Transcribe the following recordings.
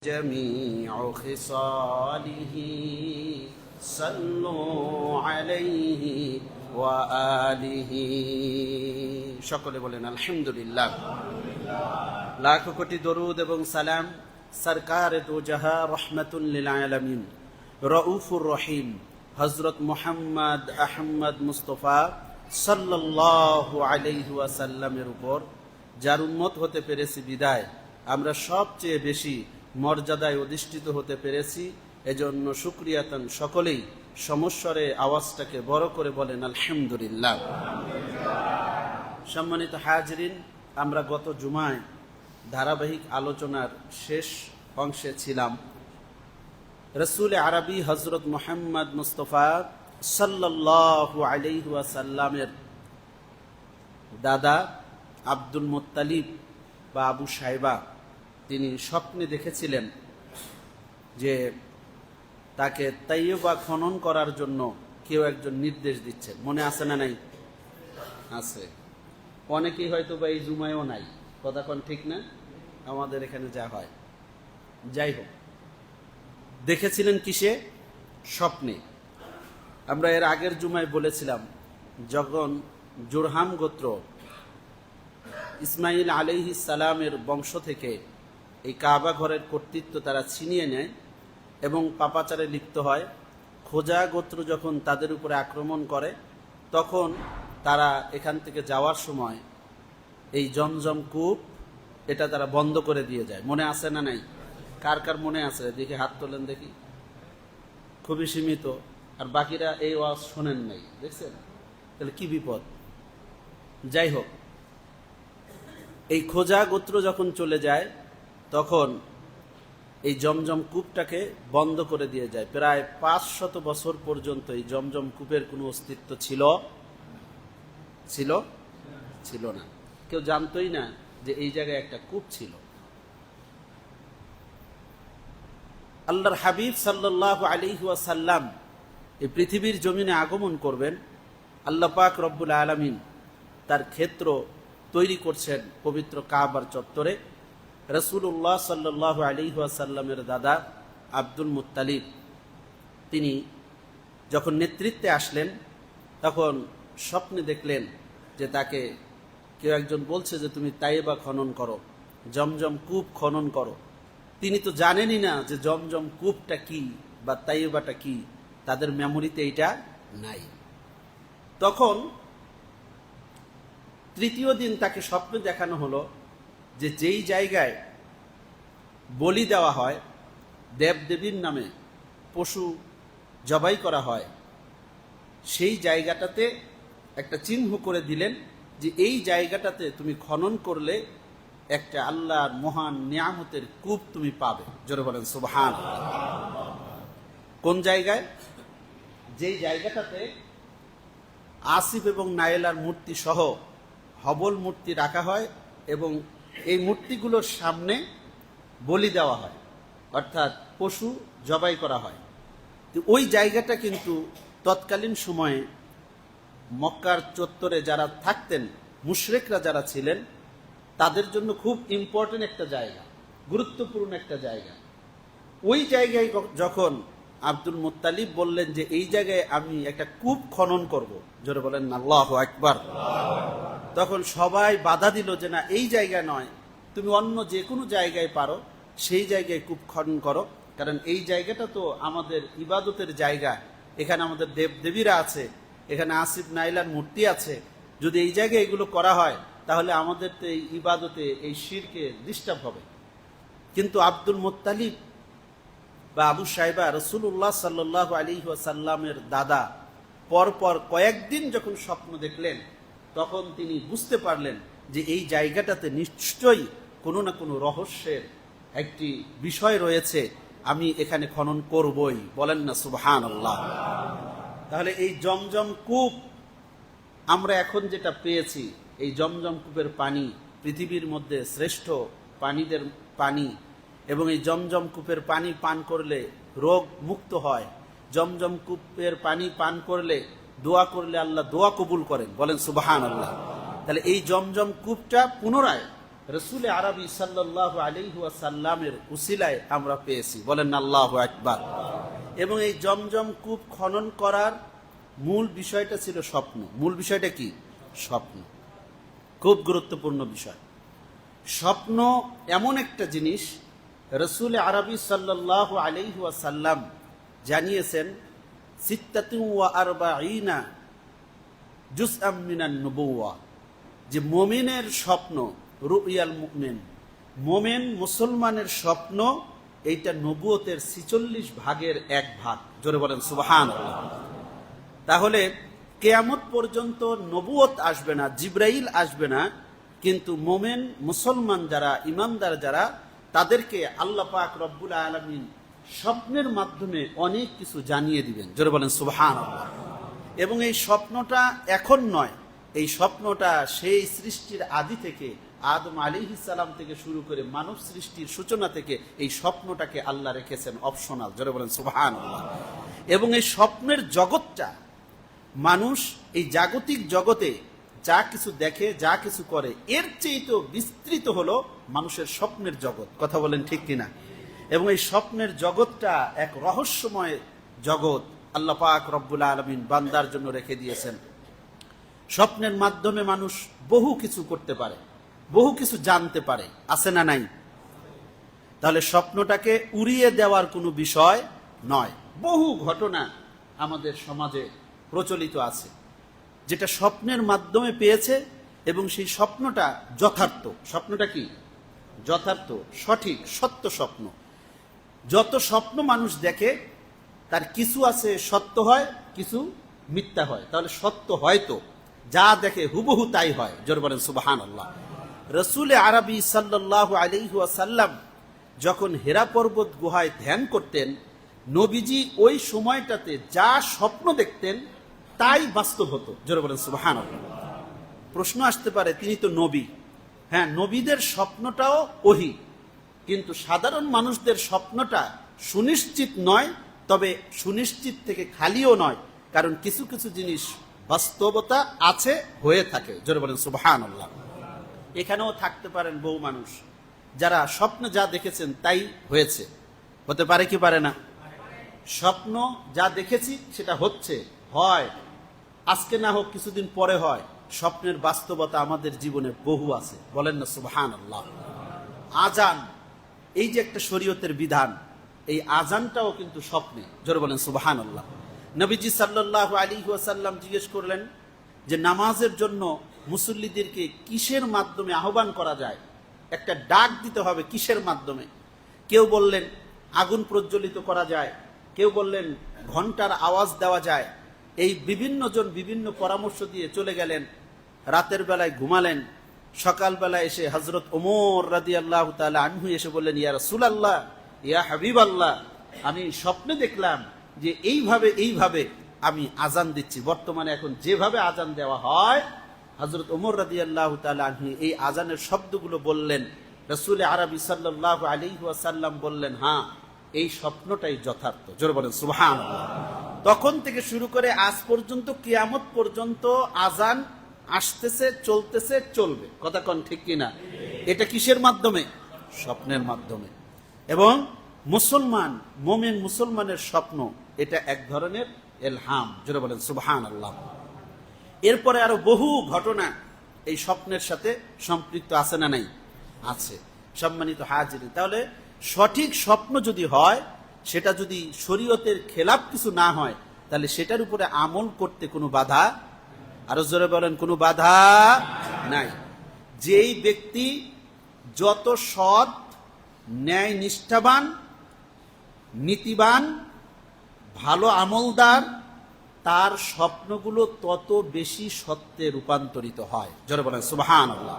جميع خصاله صلوا عليه وآله সকলে বলেন আলহামদুলিল্লাহ। লাখ কোটি দরুদ এবং সালাম সরকারে দো জাহা রহমাতুল লিল আলামিন রউফুর রহিম হযরত মুহাম্মদ আহমদ মুস্তাফা সাল্লাল্লাহু আলাইহি ওয়াসাল্লামের উপর, যার উম্মত হতে পেরেছি বিদায় আমরা সবচেয়ে বেশি মর্যাদায় অধিষ্ঠিত হতে পেরেছি। এজন্য শুকরিয়াতান সকলেই সমস্বরে আওয়াজটাকে বড় করে বলেন আলহামদুলিল্লাহ। সম্মানিত হাজরিন, আমরা গত জুমায় ধারাবাহিক আলোচনার শেষ অংশে ছিলাম। রসুল আরবি হজরত মুহাম্মদ মুস্তাফা সাল্লাল্লাহু আলাইহি ওয়াসাল্লামের দাদা আব্দুল মুত্তালিব বা আবু সাইবা, তিনি স্বপ্নে দেখেছিলেন যে তাকে তাইয়্যিবা খনন করার জন্য কেউ একজন নির্দেশ দিচ্ছেন। মনে আছে না নাই? আছে। অনেকেই হয়তো বা এই জুমায়ও নাই, কথা কোন ঠিক না? আমাদের এখানে যা হয়, যাই হোক, দেখেছিলেন কিসে? স্বপ্নে। আমরা এর আগের জুমায় বলেছিলাম, যখন জুরহাম গোত্র ইসমাইল আলাইহিস সালামের বংশ থেকে এই কাবা ঘরের কর্তৃত্ব তারা ছিনিয়ে নেয় এবং পাপাচারে লিপ্ত হয়, খোজা গোত্র যখন তাদের উপরে আক্রমণ করে, তখন তারা এখান থেকে যাওয়ার সময় এই জমজম কূপ এটা তারা বন্ধ করে দিয়ে যায়। মনে আছে না নাই? কার কার মনে আছে? দেখি হাত তোলেন দেখি। খুবই সীমিত, আর বাকিরা এই ওয়াজ শোনেন নাই, দেখছেন? তাহলে কি বিপদ। যাই হোক, এই খোজা গোত্র যখন চলে যায় তখন এই জমজম কূপটাকে বন্ধ করে দিয়ে যায়। প্রায় 500 বছর পর্যন্ত এই জমজম কূপের কোনো অস্তিত্ব ছিল না। কেউ জানতোই না যে এই জায়গায় একটা কূপ ছিল। আল্লাহর হাবিব সাল্লাল্লাহু আলাইহি ওয়াসাল্লাম এই পৃথিবীর জমিনে আগমন করবেন। আল্লাহ পাক রব্বুল আলামিন তার ক্ষেত্র তৈরি করছেন পবিত্র কাবার চত্বরে। রাসূলুল্লাহ সাল্লাল্লাহু আলাইহি ওয়াসাল্লামের দাদা আব্দুল মুত্তালিব, তিনি যখন নেতৃত্বে আসলেন তখন স্বপ্নে দেখলেন যে তাকে কেউ একজন বলছে যে তুমি তাইয়্যিবা খনন করো, জমজম কূপ খনন করো। তিনি তো জানেনই না যে জমজম কূপটা কি বা তাইয়্যিবাটা কি, তাদের মেমোরিতে এটা নাই। তখন তৃতীয় দিন তাকে স্বপ্নে দেখানো হলো যে যেই জায়গায় বলি দেওয়া হয়, দেবদেবীর নামে পশু জবাই করা হয়, সেই জায়গাটাতে একটা চিহ্ন করে দিলেন যে এই জায়গাটাতে তুমি খনন করলে একটা আল্লাহর মহান নিয়ামতের কূপ তুমি পাবে। জোরে বলেন সুবহানাল্লাহ। কোন জায়গায়? যেই জায়গাটাতে আসিফ এবং নাইলার মূর্তি সহ হবল মূর্তি রাখা হয় এবং এই মূর্তিগুলোর সামনে বলি দেওয়া হয়, অর্থাৎ পশু জবাই করা হয়। ওই জায়গাটা কিন্তু তৎকালীন সময়ে মক্কার চত্বরে যারা থাকতেন, মুশরিকরা যারা ছিলেন, তাদের জন্য খুব ইম্পর্টেন্ট একটা জায়গা, গুরুত্বপূর্ণ একটা জায়গা। ওই জায়গায় যখন আব্দুল মুত্তালিব বললেন যে এই জায়গায় আমি একটা কূপ খনন করব, জোরে বলেন আল্লাহু আকবার, তখন সবাই বাধা দিল যে না, এই জায়গা নয়, তুমি অন্য যে কোনো জায়গায় পারো সেই জায়গায় কূপ খনন করো, কারণ এই জায়গাটা তো আমাদের ইবাদতের জায়গা, এখানে আমাদের দেবদেবীরা আছে, এখানে আসিফ নাইলার মূর্তি আছে। যদি এই জায়গায় এগুলো করা হয় তাহলে আমাদের তো এই ইবাদতে, এই শিরকে ডিস্টার্ব হবে। কিন্তু আব্দুল মুত্তালিব বা আবু সাইবা রাসূলুল্লাহ সাল্লাল্লাহু আলাইহি ওয়াসাল্লামের দাদা পরপর কয়েকদিন যখন স্বপ্ন দেখলেন, তখন তিনি বুঝতে পারলেন যে এই জায়গাটাতে নিশ্চয়ই কোনো না কোনো রহস্যের একটি বিষয় রয়েছে, আমি এখানে খনন করবই। বলেন না সুবহানাল্লাহ। তাহলে এই জমজম কূপ আমরা এখন যেটা পেয়েছি, এই জমজম কূপের পানি পৃথিবীর মধ্যে শ্রেষ্ঠ পানিদের পানি, এবং এই জমজম কূপের পানি পান করলে রোগ মুক্ত হয়। জমজম কূপের পানি পান করলে, দোয়া করলে আল্লাহ দোয়া কবুল করেন। বলেন সুবহানাল্লাহ। তাহলে এই জমজম কূপটা পুনরায় রসুল আরবি সাল্লাল্লাহু আলাইহি ওয়াসাল্লামের উসিলায় আমরা পেয়েছি। বলেন আল্লাহু আকবার। এবং এই জমজম কূপ খনন করার মূল বিষয়টা ছিল স্বপ্ন। মূল বিষয়টা কি? স্বপ্ন। খুব গুরুত্বপূর্ণ বিষয়। স্বপ্ন এমন একটা জিনিস, রসুল আরবি সাল্লাল্লাহু আলাইহি ওয়াসাল্লাম জানিয়েছেন, সিত্তাতুন ওয়া আরবাঈনা জুজআম মিনান নুবুওয়া, যে মুমিনের স্বপ্ন, রুইয়াল মুমিন, মুমিন মুসলমানের স্বপ্ন, এইটা নবুয়তের 46 ভাগের এক ভাগ। জোরে বলেন সুবহানাল্লাহ। তাহলে কিয়ামত পর্যন্ত নবুয়ত আসবে না, জিবরাইল আসবে না, কিন্তু মুমিন মুসলমান যারা, ইমানদার যারা, তাদেরকে আল্লাহ পাক রব্বুল আলামিন স্বপ্নের মাধ্যমে অনেক কিছু জানিয়ে দিবেন। জোরে বলেন সুবহানাল্লাহ। এবং এই স্বপ্নটা এখন নয়, এই স্বপ্নটা সেই সৃষ্টির আদি থেকে, আদম আলাইহিস সালাম থেকে শুরু করে মানব সৃষ্টির সূচনা থেকে এই স্বপ্নটাকে আল্লাহ রেখেছেন অপশনাল। জোরে বলেন সুবহানাল্লাহ। এবং এই স্বপ্নের জগৎটা, মানুষ এই জাগতিক জগতে যা কিছু দেখে, যা কিছু করে, এর চেয়েও বিস্তৃত হলো মানুষের স্বপ্নের জগৎ। কথা বলেন ঠিক কিনা? এবং এই স্বপ্নের জগৎটা এক রহস্যময় জগৎ আল্লাহ পাক রব্বুল আলামিন বান্দার জন্য রেখে দিয়েছেন। স্বপ্নের মাধ্যমে মানুষ বহু কিছু করতে পারে, বহু কিছু জানতে পারে, আছে না নাই? তাহলে স্বপ্নটাকে উড়িয়ে দেওয়ার কোনো বিষয় নয়। বহু ঘটনা আমাদের সমাজে প্রচলিত আছে, যেটা স্বপ্নের মাধ্যমে পেয়েছে, এবং সেই স্বপ্নটা যথার্থ। স্বপ্নটা কি? যথার্থ, সঠিক, সত্য স্বপ্ন। যত স্বপ্ন মানুষ দেখে তার কিছু আছে সত্য হয়, কিছু মিথ্যা হয়। তাহলে সত্য হয়তো যা দেখে হুবহু তাই হয়। জোরে বলেন সুবহানাল্লাহ। রসুল আরবি সাল্লাল্লাহু আলাইহি ওয়াসাল্লাম যখন হেরা পর্বত গুহায় ধ্যান করতেন, নবীজি ওই সময়টাতে যা স্বপ্ন দেখতেন তাই বাস্তব হতো। জোরে বলেন সুবহানাল্লাহ। প্রশ্ন আসতে পারে, তিনি তো নবী। হ্যাঁ, নবীদের স্বপ্নটাও ওহী, কিন্তু সাধারণ মানুষদের স্বপ্নটা সুনিশ্চিত নয়, তবে সুনিশ্চিত থেকে খালিও নয়, কারণ কিছু কিছু জিনিস বাস্তবতা আছে, হয়ে থাকে। জোরে বলেন সুবহানাল্লাহ। এখানেও থাকতে পারেন বহু মানুষ যারা স্বপ্নে যা দেখেছেন তাই হয়েছে। হতে পারে কি পারে না? স্বপ্ন যা দেখেছি সেটা হচ্ছে, হয়, আজকে না হোক কিছুদিন পরে হয়। স্বপ্নের বাস্তবতা আমাদের জীবনে বহু আছে। বলেন না সুবহানাল্লাহ। আজান, এই যে একটা শরীয়তের বিধান, এই আজানটাও কিন্তু স্বপ্নে। জোরে বলেন সুবহানাল্লাহ। নবীজি সাল্লাল্লাহু আলাইহি ওয়াসাল্লাম জিজ্ঞেস করলেন যে নামাজের জন্য মুসল্লিদেরকে কিসের মাধ্যমে আহ্বান করা যায়, একটা ডাক দিতে হবে, কিসের মাধ্যমে? কেউ বললেন আগুন প্রজ্বলিত করা যায়, কেউ বললেন ঘন্টার আওয়াজ দেওয়া যায়। এই বিভিন্ন জন বিভিন্ন পরামর্শ দিয়ে চলে গেলেন। রাতের বেলায় ঘুমালেন, সকালবেলায় এসে হযরত ওমর রাদিয়াল্লাহু তাআলা আনহু এসে বললেন, ইয়া রাসূলুল্লাহ, ইয়া হাবিবাল্লাহ, আমি স্বপ্নে দেখলাম যে এইভাবে এইভাবে আমি আজান দিচ্ছি। বর্তমানে এখন যেভাবে আজান দেওয়া হয়, হযরত ওমর রাদিয়াল্লাহু তাআলা আনহু এই আজানের শব্দগুলো বললেন। রাসূল আরবি সাল্লাল্লাহু আলাইহি ওয়াসাল্লাম বললেন, হ্যাঁ, এই স্বপ্নটাই যথার্থ। জোরে বলেন সুবহানাল্লাহ। তখন থেকে শুরু করে আজ পর্যন্ত, কিয়ামত পর্যন্ত আজান আসতেছে, চলতেছে, চলবে। কথা কোন ঠিক কিনা? এটা কিসের মাধ্যমে? স্বপ্নের মাধ্যমে। এবং মুসলমান, মুমিন মুসলমানের স্বপ্ন, এটা এক ধরনের ইলহাম। জোরে বলেন সুবহানাল্লাহ। এরপরে আরো বহু ঘটনা এই স্বপ্নের সাথে সম্পৃক্ত আছে না নাই? আছে। সম্মানিত হাজিরিন, তাহলে সঠিক স্বপ্ন যদি হয়, সেটা যদি শরীয়তের খেলাফ কিছু না হয়, তাহলে সেটার উপরে আমল করতে কোনো বাধা, আরো জোরে বলেন, কোনো বাধা নাই। যেই ব্যক্তি যত সৎ, ন্যায় নিষ্ঠাবান, নীতিবান, ভালো আমলদার, তার স্বপ্নগুলো তত বেশি সত্যে রূপান্তরিত হয়। জোরে বলেন সুবহানাল্লাহ।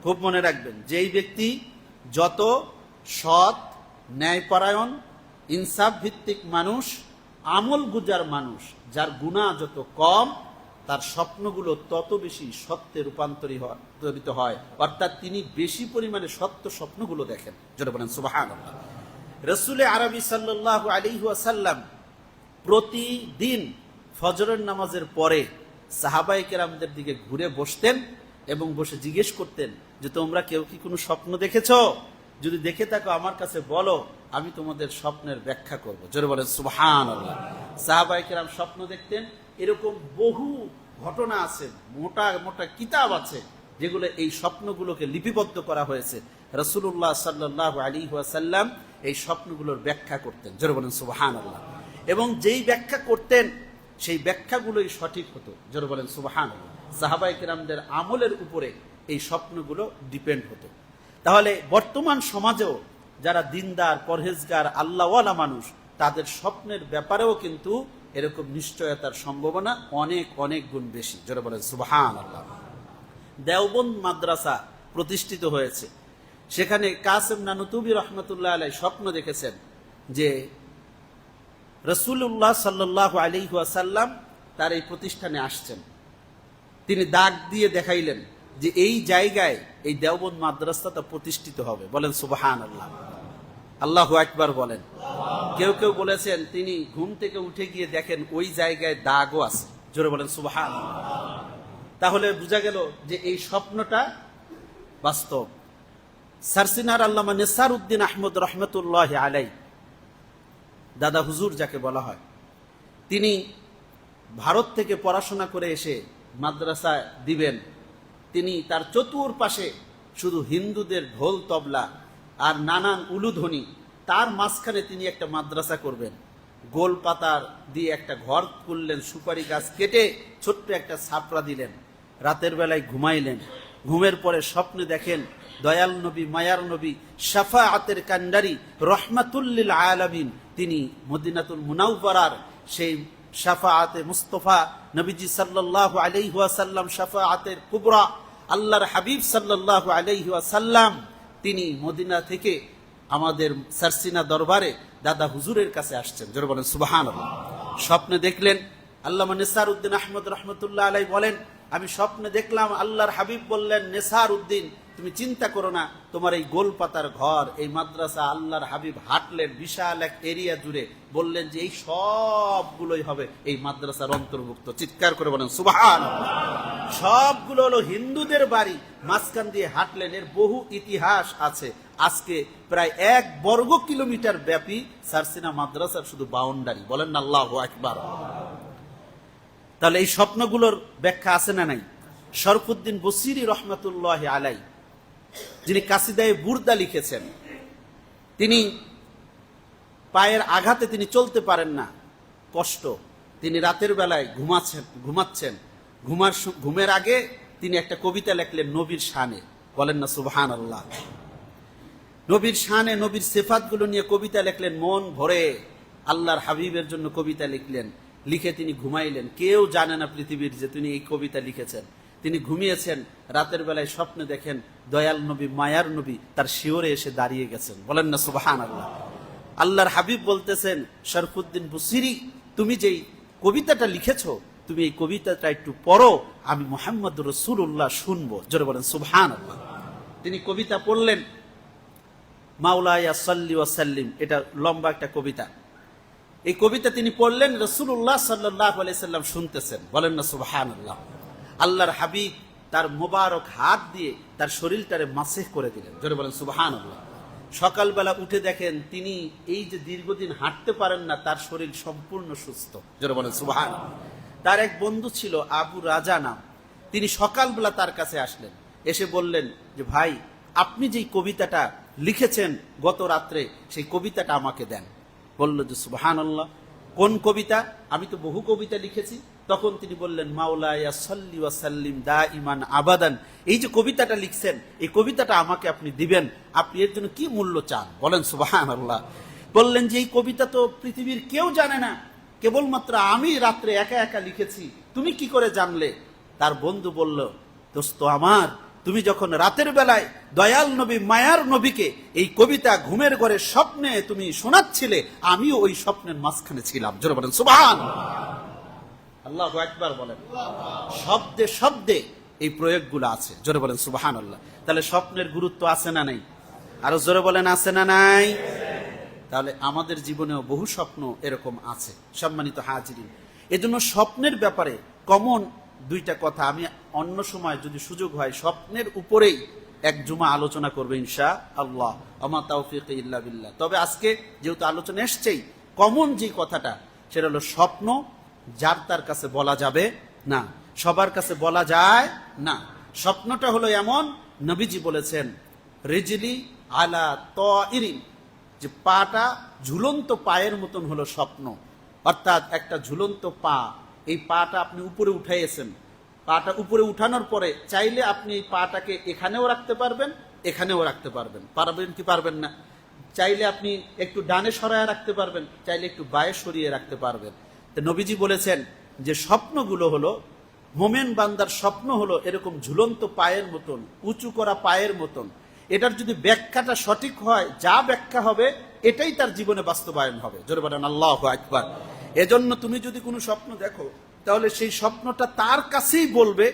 খুব মনে রাখবেন, যেই ব্যক্তি যত সৎ, ন্যায়পরায়ণ, ইনসাফ ভিত্তিক মানুষ, আমল গুজার মানুষ, যার গুনাহ যত কম, তার স্বপ্নগুলো তত বেশি সত্যে রূপান্তরিত হয়। অর্থাৎ তিনি বেশি পরিমাণে সত্য স্বপ্নগুলো দেখেন। যেটা বলেন সুবহানাল্লাহ। রাসূল আরবি সাল্লাল্লাহু আলাইহি ওয়াসাল্লাম প্রতিদিন ফজরের নামাজের পরে সাহাবায়ে কেরামদের দিকে ঘুরে বসতেন এবং বসে জিজ্ঞেস করতেন যে তোমরা কেউ কি কোনো স্বপ্ন দেখেছো? যদি দেখে থাকো আমার কাছে বলো, আমি তোমাদের স্বপ্নের ব্যাখ্যা করব। জোরে বলেন সুবহানাল্লাহ। সাহাবায়ে কেরাম স্বপ্ন দেখতেন, এরকম বহু ঘটনা আছে, মোটা মোটা কিতাব আছে যেগুলো এই স্বপ্নগুলোকে লিপিবদ্ধ করা হয়েছে। রাসূলুল্লাহ সাল্লাল্লাহু আলাইহি ওয়াসাল্লাম এই স্বপ্নগুলোর ব্যাখ্যা করতেন। জোরে বলেন সুবহানাল্লাহ। এবং যেই ব্যাখ্যা করতেন সেই ব্যাখ্যাগুলোই সঠিক হতো। জোরে বলেন সুবহানাল্লাহ। সাহাবায়ে কেরামদের আমলের উপরে এই স্বপ্নগুলো ডিপেন্ড হতো। তাহলে বর্তমান সমাজেও যারা দিনদার, পরহেজগার, আল্লাহওয়ালা মানুষ, তাদের স্বপ্নের ব্যাপারেও কিন্তু এরকম নিশ্চয়তার সম্ভাবনা অনেক অনেক গুণ বেশি। জোরে বলেন সুবহানাল্লাহ। দেওবন্দ মাদ্রাসা প্রতিষ্ঠিত হয়েছে, সেখানে কাসেম নানুতুবি রহমতুল্লাহ আলাইহি স্বপ্ন দেখেছেন যে রাসূলুল্লাহ সাল্লাল্লাহু আলাইহি ওয়াসাল্লাম তার এই প্রতিষ্ঠানে আসছেন। তিনি দাগ দিয়ে দেখাইলেন যে এই জায়গায় এই দেওবন্দ মাদ্রাসাটা প্রতিষ্ঠিত হবে। বলেন সুবহানাল্লাহ, আল্লাহু আকবার বলেন। কেউ কেউ বলেছেন তিনি ঘুম থেকে উঠে গিয়ে দেখেন ওই জায়গায় দাগও আছে। জোরে বলেন সুবহানাল্লাহ। তাহলে বোঝা গেল যে এই স্বপ্নটা বাস্তব। সারসিনার আল্লামা নেসার উদ্দিন আহমদ রহমতুল্লাহ আলাই, দাদা হুজুর যাকে বলা হয়, তিনি ভারত থেকে পড়াশোনা করে এসে মাদ্রাসা দিবেন। তিনি তার চতুর্পাশে শুধু হিন্দুদের ঢোল তবলা আর নানান উলুধ্বনি, তার মাঝখানে তিনি একটা মাদ্রাসা করবেন। গোল পাতার দিয়ে একটা ঘর করলেন, সুপারি গাছ কেটে ছোট্ট একটা ছাপড়া দিলেন। রাতের বেলায় ঘুমাইলেন। ঘুমের পরে স্বপ্নে দেখেন দয়াল নবী, মায়ার নবী, শাফাআতের কান্ডারি, রহমাতুল্লিল আলামিন, তিনি মদিনাতুল মুনাওয়ারার সেই শাফাআতে মুস্তাফা নবীজি সাল্লাল্লাহু আলাইহি ওয়াসাল্লাম, শাফাআতের কুবরা আল্লাহর হাবিব সাল্লাল্লাহু আলাইহি ওয়াসাল্লাম, তিনি মদিনা থেকে আমাদের সারসিনা দরবারে দাদা হুজুরের কাছে আসছেন। জোরে বলেন সুবহানাল্লাহ। স্বপ্নে দেখলেন, আল্লামা নেসার উদ্দিন আহমদ রহমতুল্লাহ আলাই বলেন, আমি স্বপ্নে দেখলাম আল্লাহর হাবিব বললেন, নেসার উদ্দিন তুমি চিন্তা করো না, তোমার এই গোল পাতার ঘর, এই মাদ্রাসা। আল্লাহর হাবিব হাঁটলেন বিশাল এক এরিয়া জুড়ে, বললেন যে এই সবগুলোই হবে এই মাদ্রাসার অন্তর্ভুক্ত। চিৎকার করে বলেন সুবহানাল্লাহ। সবগুলো হলো হিন্দুদের বাড়ি, মাঝখান দিয়ে হাঁটলেন। এর বহু ইতিহাস আছে। আজকে প্রায় 1 বর্গ কিলোমিটার ব্যাপী সারসিনা মাদ্রাসার শুধু বাউন্ডারি। বলেন না আল্লাহু আকবার। তাহলে এই স্বপ্নগুলোর ব্যাখ্যা আছে না নাই? শরফুদ্দিন বসিরি রহমতুল্লাহ আলাই, যিনি কাসিদায়ে বুরদা লিখেছেন, তিনি পায়ের আঘাতে তিনি চলতে পারেন না, কষ্ট। তিনি রাতের বেলায় ঘুমাচ্ছেন। ঘুমের আগে তিনি একটা কবিতা লিখলেন নবীর শানে। বলেন না সুবহানাল্লাহ। নবীর শানে, নবীর সিফাতগুলো নিয়ে কবিতা লিখলেন মন ভরে। আল্লাহর হাবিবের জন্য কবিতা লিখলেন। লিখে তিনি ঘুমাইলেন। কেউ জানে না পৃথিবীর যে তিনি এই কবিতা লিখেছেন। তিনি ঘুমিয়েছেন। রাতের বেলায় স্বপ্নে দেখেন দয়াল নবী, মায়ার নবী তার শিওরে এসে দাঁড়িয়ে গেছেন। বলেন না সুবহানাল্লাহ। আল্লাহর হাবিব বলতেছেন, শরফুদ্দিন বুসিরি, তুমি যেই কবিতাটা লিখেছো, তুমি এই কবিতাটা একটু পড়ো, আমি মুহাম্মদ রাসূলুল্লাহ শুনবো। জোরে বলেন সুবহানাল্লাহ। তিনি কবিতা পড়লেন, মাওলায়া সাল্লি ওয়া সাল্লিম। এটা লম্বা একটা কবিতা। এই কবিতা তিনি পড়লেন, রাসূলুল্লাহ সাল্লাল্লাহু আলাইহি সাল্লাম শুনতেছেন। বলেন না সুবহানাল্লাহ। আল্লাহর হাবিব তার মোবারক হাত দিয়ে তার শরীরটারে মাসিহ করে দিলেন। জোরে বলেন সুবহানাল্লাহ। সকালবেলা উঠে দেখেন তিনি এই যে দীর্ঘদিন হাঁটতে পারেন না, তার শরীর সম্পূর্ণ সুস্থ। জোরে বলেন সুবহানাল্লাহ। তার এক বন্ধু ছিল আবু রাজা নাম, তিনি সকালবেলা তার কাছে আসলেন। এসে বললেন যে ভাই, আপনি যেই কবিতাটা লিখেছেন গত রাত্রে, সেই কবিতাটা আমাকে দেন। বলল যে সুবহানাল্লাহ, কোন কবিতা? আমি তো বহু কবিতা লিখেছি। তখন তিনি বললেন, মাওলায়া সাল্লি ওয়া সাল্লিম দাইমান আবাদান, এই যে কবিতাটা লিখছেন, এই কবিতাটা আমাকে আপনি দিবেন। আপনি এর জন্য কি মূল্য চান? বলেন সুবহানাল্লাহ। বললেন যে এই কবিতা তো পৃথিবীর কেউ জানে না, কেবলমাত্র আমি রাত্রে একা একা লিখেছি, তুমি কি করে জানলে? তার বন্ধু বলল, দোস্ত আমার, তুমি যখন রাতের বেলায় দয়াল নবী, মায়ার নবীকে এই কবিতা ঘুমের ঘরে স্বপ্নে তুমি শোনাচ্ছিলে, আমিও ওই স্বপ্নের মাঝখানে ছিলাম। জোরে বলেন সুবহানাল্লাহ। আল্লাহু আকবার বলেন। শব্দে শব্দে এই প্রয়োগগুলো আছে। জোরে বলেন সুবহানাল্লাহ। তাহলে স্বপ্নের গুরুত্ব আছে না নাই? আরো জোরে বলেন, আছে না নাই? তাহলে আমাদের জীবনেও বহু স্বপ্ন এরকম আছে। সম্মানিত হাজিরিন, এজন্য স্বপ্নের ব্যাপারে কমন 2টা কথা আমি অন্য সময় যদি সুযোগ হয় স্বপ্নের উপরেই এক জুমা আলোচনা করবে ইনশাআল্লাহ। ওমা তাওফীক ইল্লা বিল্লাহ। তবে আজকে যেহেতু আলোচনা এসছেই, কমন যে কথাটা সেটা হলো স্বপ্ন যার তার কাছে বলা যাবে না, সবার কাছে বলা যায় না। স্বপ্নটা হলো এমন, নবীজি বলেছেন রিজলি আলা তাইরিন, যে পাটা ঝুলন্ত পায়ের মতন হলো স্বপ্ন। অর্থাৎ একটা ঝুলন্ত পা, এই পাটা আপনি উপরে উঠাইয়েছেন, পাটা উপরে উঠানোর পরে চাইলে আপনি এই পাটাকে এখানেও রাখতে পারবেন, এখানেও রাখতে পারবেন। পারবেন কি পারবেন না? চাইলে আপনি একটু ডানে সরায় রাখতে পারবেন, চাইলে একটু বায়ে সরিয়ে রাখতে পারবেন। তো নবীজি বলেছেন যে স্বপ্নগুলো হলো, মোমেন বান্দার স্বপ্ন হলো এরকম ঝুলন্ত পায়ের মতন, উঁচু করা পায়ের মতন। এটার যদি ব্যাখ্যাটা সঠিক হয়, যা ব্যাখ্যা হবে এটাই তার জীবনে বাস্তবায়ন হবে। জোরে বলেন আল্লাহু আকবার। এজন্য তুমি যদি কোনো স্বপ্ন দেখো, তাহলে সেই স্বপ্নটা তার কাছেই বলবে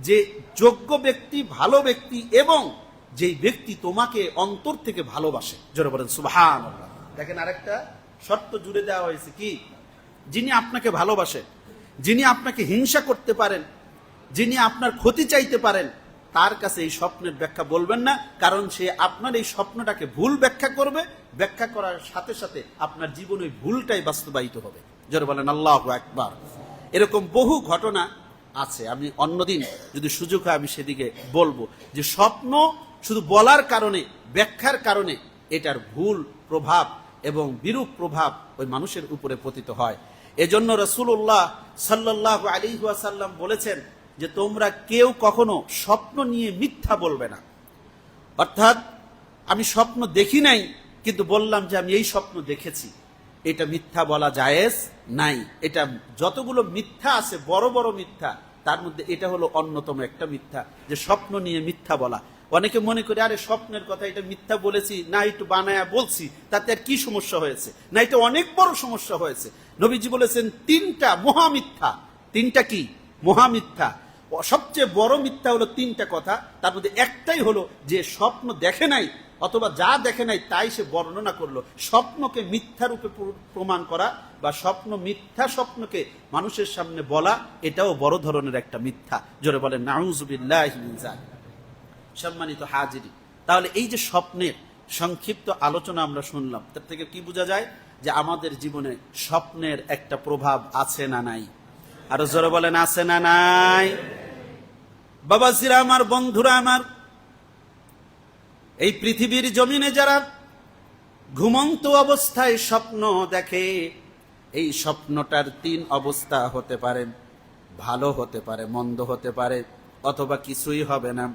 যে যোগ্য ব্যক্তি, ভালো ব্যক্তি, এবং যেই ব্যক্তি তোমাকে অন্তর থেকে ভালোবাসে। জোরে বলেন সুবহানাল্লাহ। দেখেন আরেকটা শর্ত জুড়ে দেওয়া হয়েছে, কি? যিনি আপনাকে ভালোবাসেন, যিনি আপনাকে হিংসা করতে পারেন, যিনি আপনার ক্ষতি চাইতে পারেন, তার কাছে এই স্বপ্নের ব্যাখ্যা বলবেন না, কারণ সে আপনার এই স্বপ্নটাকে ভুল ব্যাখ্যা করবে। ব্যাখ্যা করার সাথে সাথে আপনার জীবন ওই ভুলটাই বাস্তবায়িত হবে। জোরে বলেন আল্লাহু আকবার। এরকম বহু ঘটনা আছে, আমি অন্যদিন যদি সুযোগ হয় আমি সেদিকে বলবো, যে স্বপ্ন শুধু বলার কারণে, ব্যাখ্যার কারণে এটার ভুল প্রভাব এবং বিরূপ প্রভাব ওই মানুষের উপরে পতিত হয়। এজন্য রাসূলুল্লাহ সাল্লাল্লাহু আলাইহি ওয়াসাল্লাম বলেছেন যে তোমরা কেউ কখনো স্বপ্ন নিয়ে মিথ্যা বলবে না। অর্থাৎ আমি স্বপ্ন দেখি নাই কিন্তু বললাম যে আমি এই স্বপ্ন দেখেছি, এটা মিথ্যা বলা জায়েজ নাই। এটা যতগুলো মিথ্যা আছে, বড় বড় মিথ্যা, তার মধ্যে এটা হলো অন্যতম একটা মিথ্যা, যে স্বপ্ন নিয়ে মিথ্যা বলা। অনেকে মনে করে আরে স্বপ্নের কথা, এটা মিথ্যা বলেছি না, একটু বানায়া বলছি, তাতে আর কি সমস্যা হয়েছে? না, এটা অনেক বড় সমস্যা হয়েছে। নবীজি বলেছেন তিনটা মহামিথ্যা। তিনটা কি মহামিথ্যা? সবচেয়ে বড় মিথ্যা হলো তিনটা কথা, তার মধ্যে একটাই হলো যে স্বপ্ন দেখে নাই, অথবা যা দেখে নাই তাই সে বর্ণনা করলো। স্বপ্নকে মিথ্যা রূপে প্রমাণ করা বা মিথ্যা স্বপ্নকে মানুষের সামনে বলা, এটাও বড় ধরনের একটা মিথ্যা। জোরে বলেন নাউযুবিল্লাহি মিন যালিক। সম্মানিত হাজিরি, তাহলে এই যে স্বপ্নের সংক্ষিপ্ত আলোচনা আমরা শুনলাম, তার থেকে কি বোঝা যায়? যে আমাদের জীবনে স্বপ্নের একটা প্রভাব আছে না নাই? আরো জোরে বলেন আছে না নাই? বাবাজিরা আমার, বন্ধুরা আমার, এই পৃথিবীর জমিনে যারা ঘুমন্ত অবস্থায় স্বপ্ন দেখে, এই স্বপ্নটার তিন অবস্থা হতে পারে। ভালো হতে পারে, মন্দ হতে পারে, অথবা কিছুই হবে না।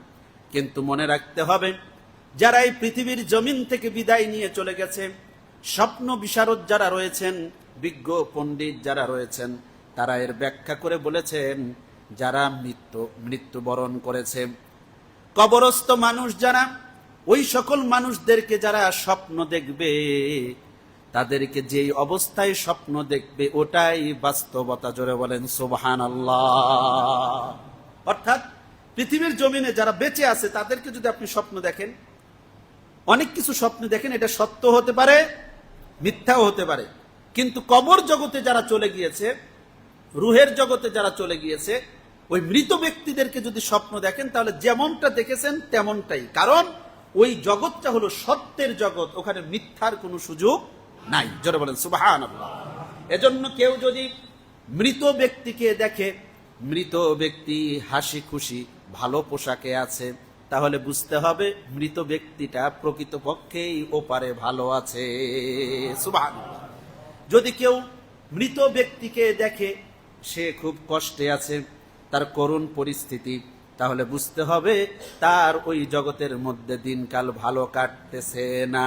কিন্তু মনে রাখতে হবে, যারা এই পৃথিবীর জমিন থেকে বিদায় নিয়ে চলে গেছে, স্বপ্ন বিশারদ যারা রয়েছেন, বিজ্ঞ পণ্ডিত যারা রয়েছেন, তারা এর ব্যাখ্যা করে বলেছেন, যারা মৃত্যুবরণ করেছে, কবরস্থ মানুষ যারা, ওই সকল মানুষদেরকে যারা স্বপ্ন দেখবে, তাদেরকে যেই অবস্থায় স্বপ্ন দেখবে ওটাই বাস্তবতা। জোরে বলেন সুবহানাল্লাহ। অর্থাৎ পৃথিবীর জমিনে যারা বেঁচে আছে তাদেরকে যদি আপনি স্বপ্ন দেখেন, অনেক কিছু স্বপ্ন দেখেন, এটা সত্য হতে পারে, মিথ্যাও হতে পারে। কিন্তু কবর জগতে যারা চলে গিয়েছে, রুহের জগতে যারা চলে গিয়েছে, ওই মৃত ব্যক্তিদেরকে যদি স্বপ্ন দেখেন, তাহলে যেমনটা দেখেছেন তেমনটাই। কারণ ওই জগৎটা হলো সত্যের জগৎ, ওখানে মিথ্যার কোনো সুযোগ নাই। জোরে বলেন সুবহানাল্লাহ। এজন্য কেউ যদি মৃত ব্যক্তিকে দেখে, মৃত ব্যক্তি হাসি খুশি ভালো পোশাকে আছে, তাহলে বুঝতে হবে মৃত ব্যক্তিটা প্রকৃতপক্ষেই ওপারে ভালো আছে। সুবহানাল্লাহ। যদি কেউ মৃত ব্যক্তিকে দেখে সে খুব কষ্টে আছে, তার করুণ পরিস্থিতি, তাহলে বুঝতে হবে তার ওই জগতের মধ্যে দিনকাল ভালো কাটতেছে না,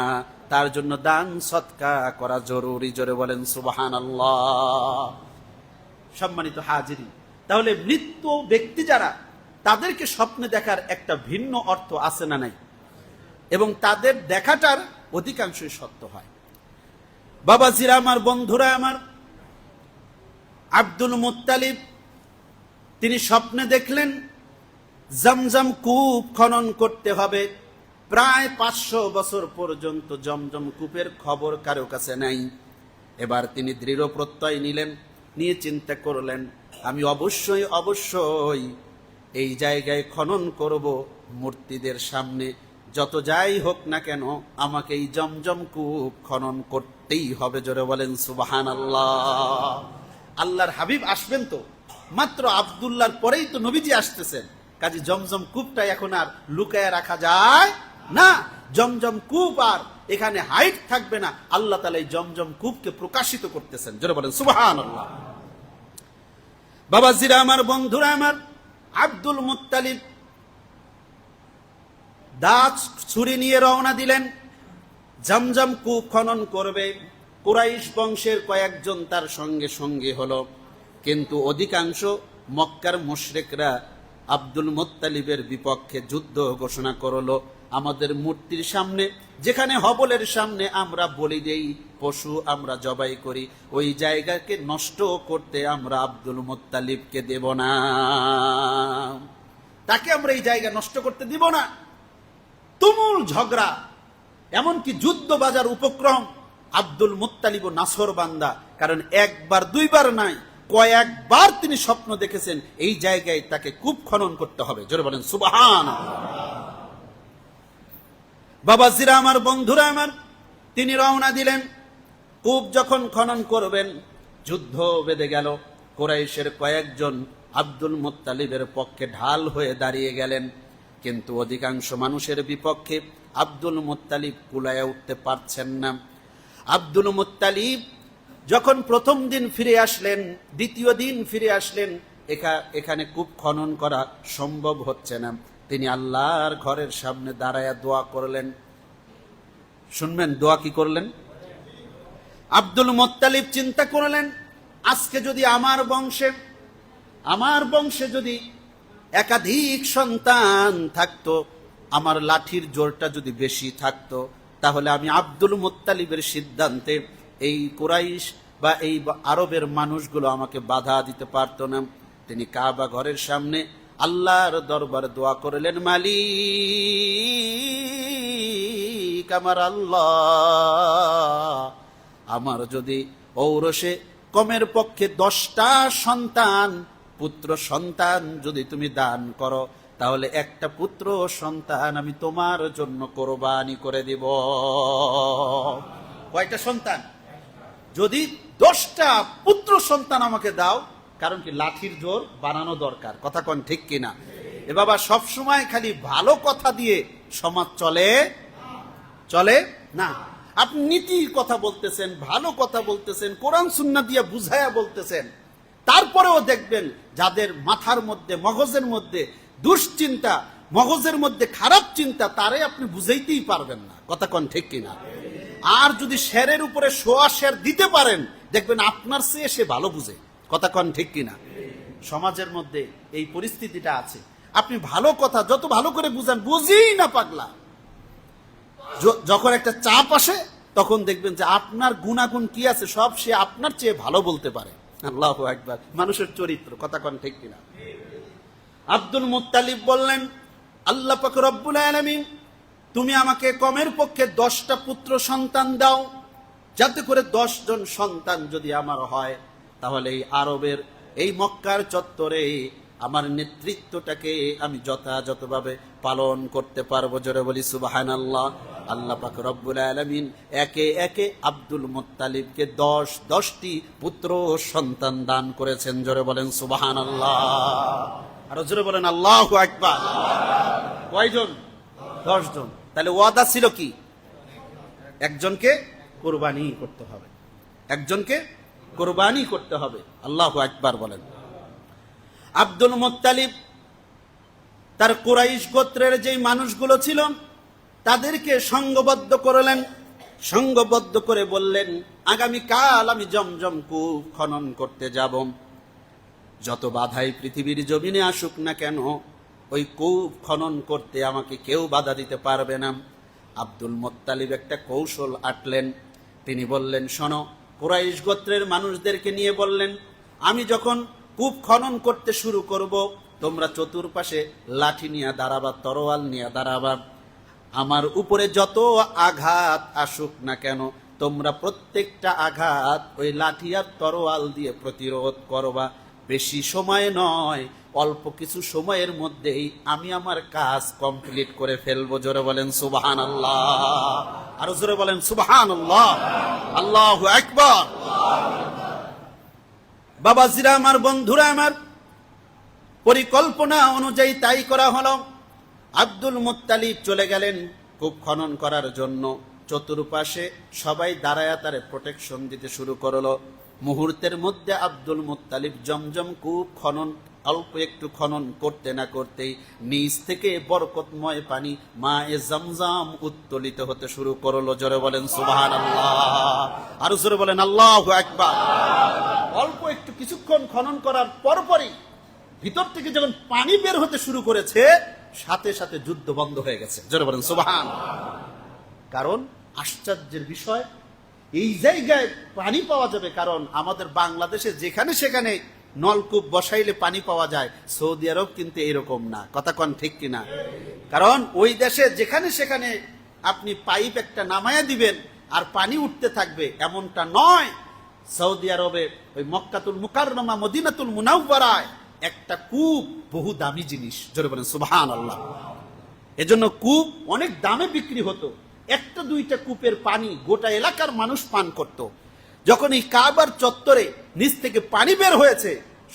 তার জন্য দান সৎকা করা জরুরি। জোরে বলেন সুবহানাল্লাহ। সম্মানিত হাজিরি, তাহলে মৃত ব্যক্তি যারা, তাদেরকে স্বপ্নে দেখার একটা ভিন্ন অর্থ আছে না নাই? এবং তাদের দেখাটার অধিকাংশই সত্য হয়। বাবাজিরা আমার, বন্ধুরা আমার, আব্দুল মুত্তালিব তিনি স্বপ্নে দেখলেন জমজম কূপ খনন করতে হবে। প্রায় 500 বছর পর্যন্ত জমজম কূপের খবর কারো কাছে নাই। এবার তিনি দৃঢ় প্রত্যয় নিলেন, নিয়ে চিন্তা করলেন, আমি অবশ্যই এই জায়গায় খনন করব মূর্তিদের সামনে, যত যাই হোক না কেন আমাকে এই জমজম কূপ খনন করতেই হবে। জোরে বলেন সুবহানাল্লাহ। আল্লাহর হাবিব আসবেন তো, মাত্র আব্দুল্লাহর পরেই তো নবীজি আসতেছেন, কাজে জমজম কূপটা এখন আর লুকায় রাখা যায় না। জমজম কূপ আর এখানে হাইট থাকবে না, আল্লাহ তাআলা এই জমজম কূপকে প্রকাশিত করতেছেন। জোরে বলেন সুবহানাল্লাহ। বাবাজিরা আমার, বন্ধুরা আমার, আব্দুল মুত্তালিব দাঁত ছুরি নিয়ে রওনা দিলেন, জমজম কূপ খনন করবে। কুরাইশ বংশের কয়েকজন তার সঙ্গে সঙ্গে হলো, কিন্তু অধিকাংশ মক্কার মুশরিকরা আব্দুল মুত্তালিবের বিপক্ষে যুদ্ধ ঘোষণা করলো। আমাদের মূর্তির সামনে, যেখানে হবলের সামনে আমরা বলি দেই, পশু আমরা জবাই করি, ওই জায়গাকে নষ্ট করতে আমরা আব্দুল মুত্তালিবকে দেব না, তাকে আমরা এই জায়গা নষ্ট করতে দিব না। তুমুল ঝগড়া, এমনকি যুদ্ধ বাজার উপক্রম। আব্দুল মুত্তালিব নাসর বান্দা, কারণ একবার দুইবার নাই, কয়েকবার তিনি স্বপ্ন দেখেছেন এই জায়গায় তাকে কূপ খনন করতে হবে। জোরে বলেন সুবহানাল্লাহ। বাবাজিরা আমার, বন্ধুরা আমার, তিনি রওনা দিলেন। কূপ যখন খনন করবেন, যুদ্ধ বেঁধে গেল। কুরাইশের কয়েকজন আব্দুল মুত্তালিবের পক্ষে ঢাল হয়ে দাঁড়িয়ে গেলেন, কিন্তু অধিকাংশ মানুষের বিপক্ষে আব্দুল মুত্তালিব কুলায় উঠতে পারছেন না। আব্দুল মুত্তালিব যখন প্রথম দিন ফিরে আসলেন, দ্বিতীয় দিন ফিরে আসলেন, এখানে কূপ খনন করা সম্ভব হচ্ছে না। তিনি আল্লাহর ঘরের সামনে দাঁড়ায়া দোয়া করলেন। শুনবেন দোয়া কি করলেন? আব্দুল মুত্তালিব চিন্তা করলেন, আজকে যদি আমার বংশে যদি একাধিক সন্তান থাকতো, আমার লাঠির জোরটা যদি বেশি থাকতো, তাহলে আমি আব্দুল মুত্তালিবের সিদ্ধান্তে এই কুরাইশ বা এই আরবের মানুষগুলো আমাকে বাধা দিতে পারতো না। তিনি কাবা ঘরের সামনে আল্লাহর দরবারে দোয়া করলেন, মালিক আমার আল্লাহ, আমার যদি ঔরসে কমের পক্ষে 10টা সন্তান, পুত্র সন্তান যদি তুমি দান করো, তাহলে একটা পুত্র সন্তান আমি তোমার জন্য কোরবানি করে দিব। কয়টা সন্তান? যদি 10টা পুত্র সন্তান আমাকে দাও। কারণ কি, লাঠির জোর বানানো দরকার। কথা কোন ঠিক কিনা? এ বাবা, সবসময় খালি ভালো কথা দিয়ে সমাজ চলে না। আপনি নীতির কথা বলতেছেন, ভালো কথা বলতেছেন, কোরআন সুন্নাহ দিয়ে বুঝায়া বলতেছেন, তারপরেও দেখবেন যাদের মাথার মধ্যে, মগজের মধ্যে দুশ্চিন্তা, মগজের মধ্যে খারাপ চিন্তা, তারে আপনি বুঝাইতেই পারবেন না। কথা কোন ঠিক কিনা? আর যদি শেরের উপরে সোয়া শের দিতে পারেন, দেখবেন আপনার চেয়ে সে ভালো বুঝে। কথা কোন ঠিক কিনা? সমাজের মধ্যে এই পরিস্থিতিটা আছে। আপনি ভালো কথা যত ভালো করে বুঝান, বুঝেই না পাগলা। যখন একটা চাপ আসে, তখন দেখবেন যে আপনার গুণাগুণ কি আছে সব সে আপনার চেয়ে ভালো বলতে পারে। আল্লাহু আকবার। মানুষের চরিত্র। কথা কোন ঠিক কিনা? আব্দুল মুত্তালিব বললেন, আল্লাহ পাক রব্বুল আলামিন, তুমি আমাকে কমের পক্ষে 10টা পুত্র সন্তান দাও, যাতে করে 10 জন সন্তান যদি আমার হয়, তাহলে এই আরবের এই মক্কার চত্বরে আমার নেতৃত্বটাকে আমি যথাযথভাবে পালন করতে পারবো। জোরে বলি সুবহানাল্লাহ। আল্লাহ পাক রব্বুল আলামিন একে একে আব্দুল মুত্তালিবকে 10টি পুত্র সন্তান দান করেছেন। জোরে বলেন সুবহানাল্লাহ। আর জোরে বলেন আল্লাহু আকবার। কয়জন? 10 জন। তাহলে ওয়াদা ছিল কি? একজনকে কুরবানি করতে হবে, একজনকে কুরবানি করতে হবে। আল্লাহু আকবার বলেন। আব্দুল মুত্তালিব তার কুরাইশ গোত্রের যেই মানুষগুলো ছিল তাদেরকে সংঘবদ্ধ করলেন। সংঘবদ্ধ করে বললেন, আগামীকাল আমি জমজম কূপ খনন করতে যাব। যত বাধাই পৃথিবীর জমিনে আসুক না কেন, ওই কূপ খনন করতে আমাকে কেউ বাধা দিতে পারবে না। আব্দুল মুত্তালিব একটা কৌশল আটলেন। তিনি বললেন, শোনো, কুরাইশ গোত্রের মানুষদেরকে নিয়ে বললেন, আমি যখন কূপ খনন করতে শুরু করব, তোমরা চতুর্পাশে লাঠি নিয়ে দাঁড়াবা, তরোয়াল নিয়ে দাঁড়াবা। আমার উপরে যত আঘাত আসুক না কেন, তোমরা প্রত্যেকটা আঘাত ওই লাঠি আর তরোয়াল দিয়ে প্রতিরোধ করবা। বেশি সময় নয়, অল্প কিছু সময়ের মধ্যেই আমি আমার কাজ কমপ্লিট করে ফেলবো। জোরে বলেন সুবহানাল্লাহ, আরো জোরে বলেন সুবহানাল্লাহ, আল্লাহু আকবার। বাবাজিরা আমার, বন্ধুরা আমার, পরিকল্পনা অনুযায়ী তাই করা হলো। আব্দুল মুত্তালিব চলে গেলেন কূপ খনন করার জন্য। চতুর্পাশে সবাই দাঁড়ায়া তারে প্রোটেকশন দিতে শুরু করলো। মুহূর্তের মধ্যে আব্দুল মুত্তালিব জমজম কূপ খনন অল্প একটু খনন করতে না করতেই নিচ থেকে বরকতময় পানি মায়ে জমজম উত্তোলিত হতে শুরু করলো। জোরে বলেন সুবহানাল্লাহ, আর জোরে বলেন আল্লাহু আকবার। অল্প একটু কিছুক্ষণ খনন করার পরপরই ভিতর থেকে যখন পানি বের হতে শুরু করেছে, সাথে সাথে যুদ্ধ বন্ধ হয়ে গেছে। জোরে বলেন সুবহানাল্লাহ। কারণ আশ্চর্যের বিষয়, এই জায়গায় পানি পাওয়া যাবে। কারণ আমাদের বাংলাদেশে যেখানে সেখানে নলকূপ বসাইলে পানি পাওয়া যায়, সৌদি আরব কিন্তু এরকম না। কথা কন ঠিক কিনা? কারণ ওই দেশে যেখানে সেখানে আপনি পাইপ একটা নামায়া দিবেন আর পানি উঠতে থাকবে, এমনটা নয়। সৌদি আরবে ওই মক্কাতুল মুকাররমা, মদিনাতুল মুনাওয়ারায় একটা কূপ বহু দামি জিনিস। জোরে বলেন সুবহানাল্লাহ। এজন্য কূপ অনেক দামে বিক্রি হতো। একটা দুইটা কূপের পানি গোটা এলাকার মানুষ পান করত। যখন এই কাবার চত্বরে নিচ থেকে পানি বের হয়েছে,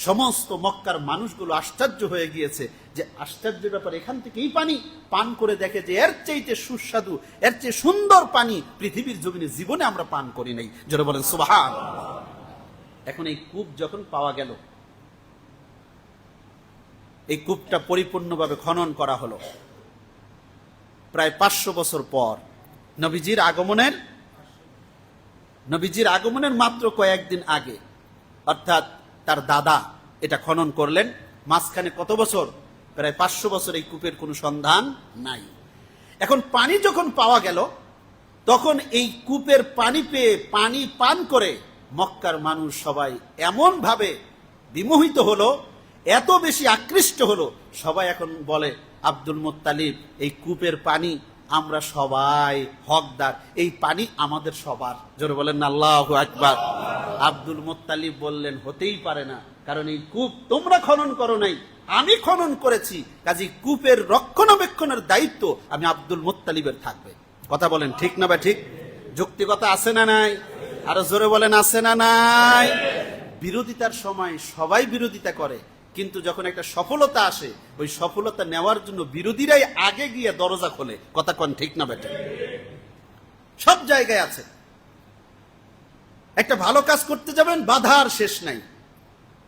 সমস্ত মক্কার মানুষগুলো আশ্চর্য হয়ে গিয়েছে যে আশ্চর্যের ব্যাপার, এখান থেকে এই পানি পান করে দেখে যে এর চাইতে সুস্বাদু, এর চেয়ে সুন্দর পানি পৃথিবীর জমিনে জীবনে আমরা পান করি নাই। যারা বলেন সুবহানাল্লাহ। এখন এই কূপ যখন পাওয়া গেল, এই কূপটা পরিপূর্ণভাবে খনন করা হলো প্রায় 500 বছর পর। নবীজির আগমনের মাত্র কয়েকদিন আগে, অর্থাৎ তার দাদা এটা খনন করলেন। মাঝখানে কত বছর? প্রায় 500 বছর এই কূপের কোনো সন্ধান নাই। এখন পানি যখন পাওয়া গেল, তখন এই কূপের পানি পেয়ে পানি পান করে মক্কার মানুষ সবাই এমন ভাবে বিমোহিত হলো, এত বেশি আকৃষ্ট হলো, সবাই এখন বলে আব্দুল মুত্তালিব, এই কূপের পানি আমরা সবাই হকদার, এই পানি আমাদের সবার। জোরে বলেন আল্লাহু আকবার। আব্দুল মুত্তালিব বললেন, হতেই পারে না, কারণ এই কূপ তোমরা খনন করো নাই, আমি খনন করেছি, কাজী কূপের রক্ষণাবেক্ষণের দায়িত্ব আমি আব্দুল মুত্তালিবের থাকবে। কথা বলেন ঠিক না বা ঠিক? যৌক্তিকতা আছে না নাই? আরো জোরে বলেন আছে না নাই? বিরোধিতার সময় সবাই বিরোধিতা করে, কিন্তু যখন একটা সফলতা আসে, ওই সফলতা নেওয়ার জন্য বিরোধীরাই আগে গিয়ে দরজা খোলে। কথা কন ঠিক না বেটা? সব জায়গায় আছে। একটা ভালো কাজ করতে যাবেন, বাধার শেষ নাই।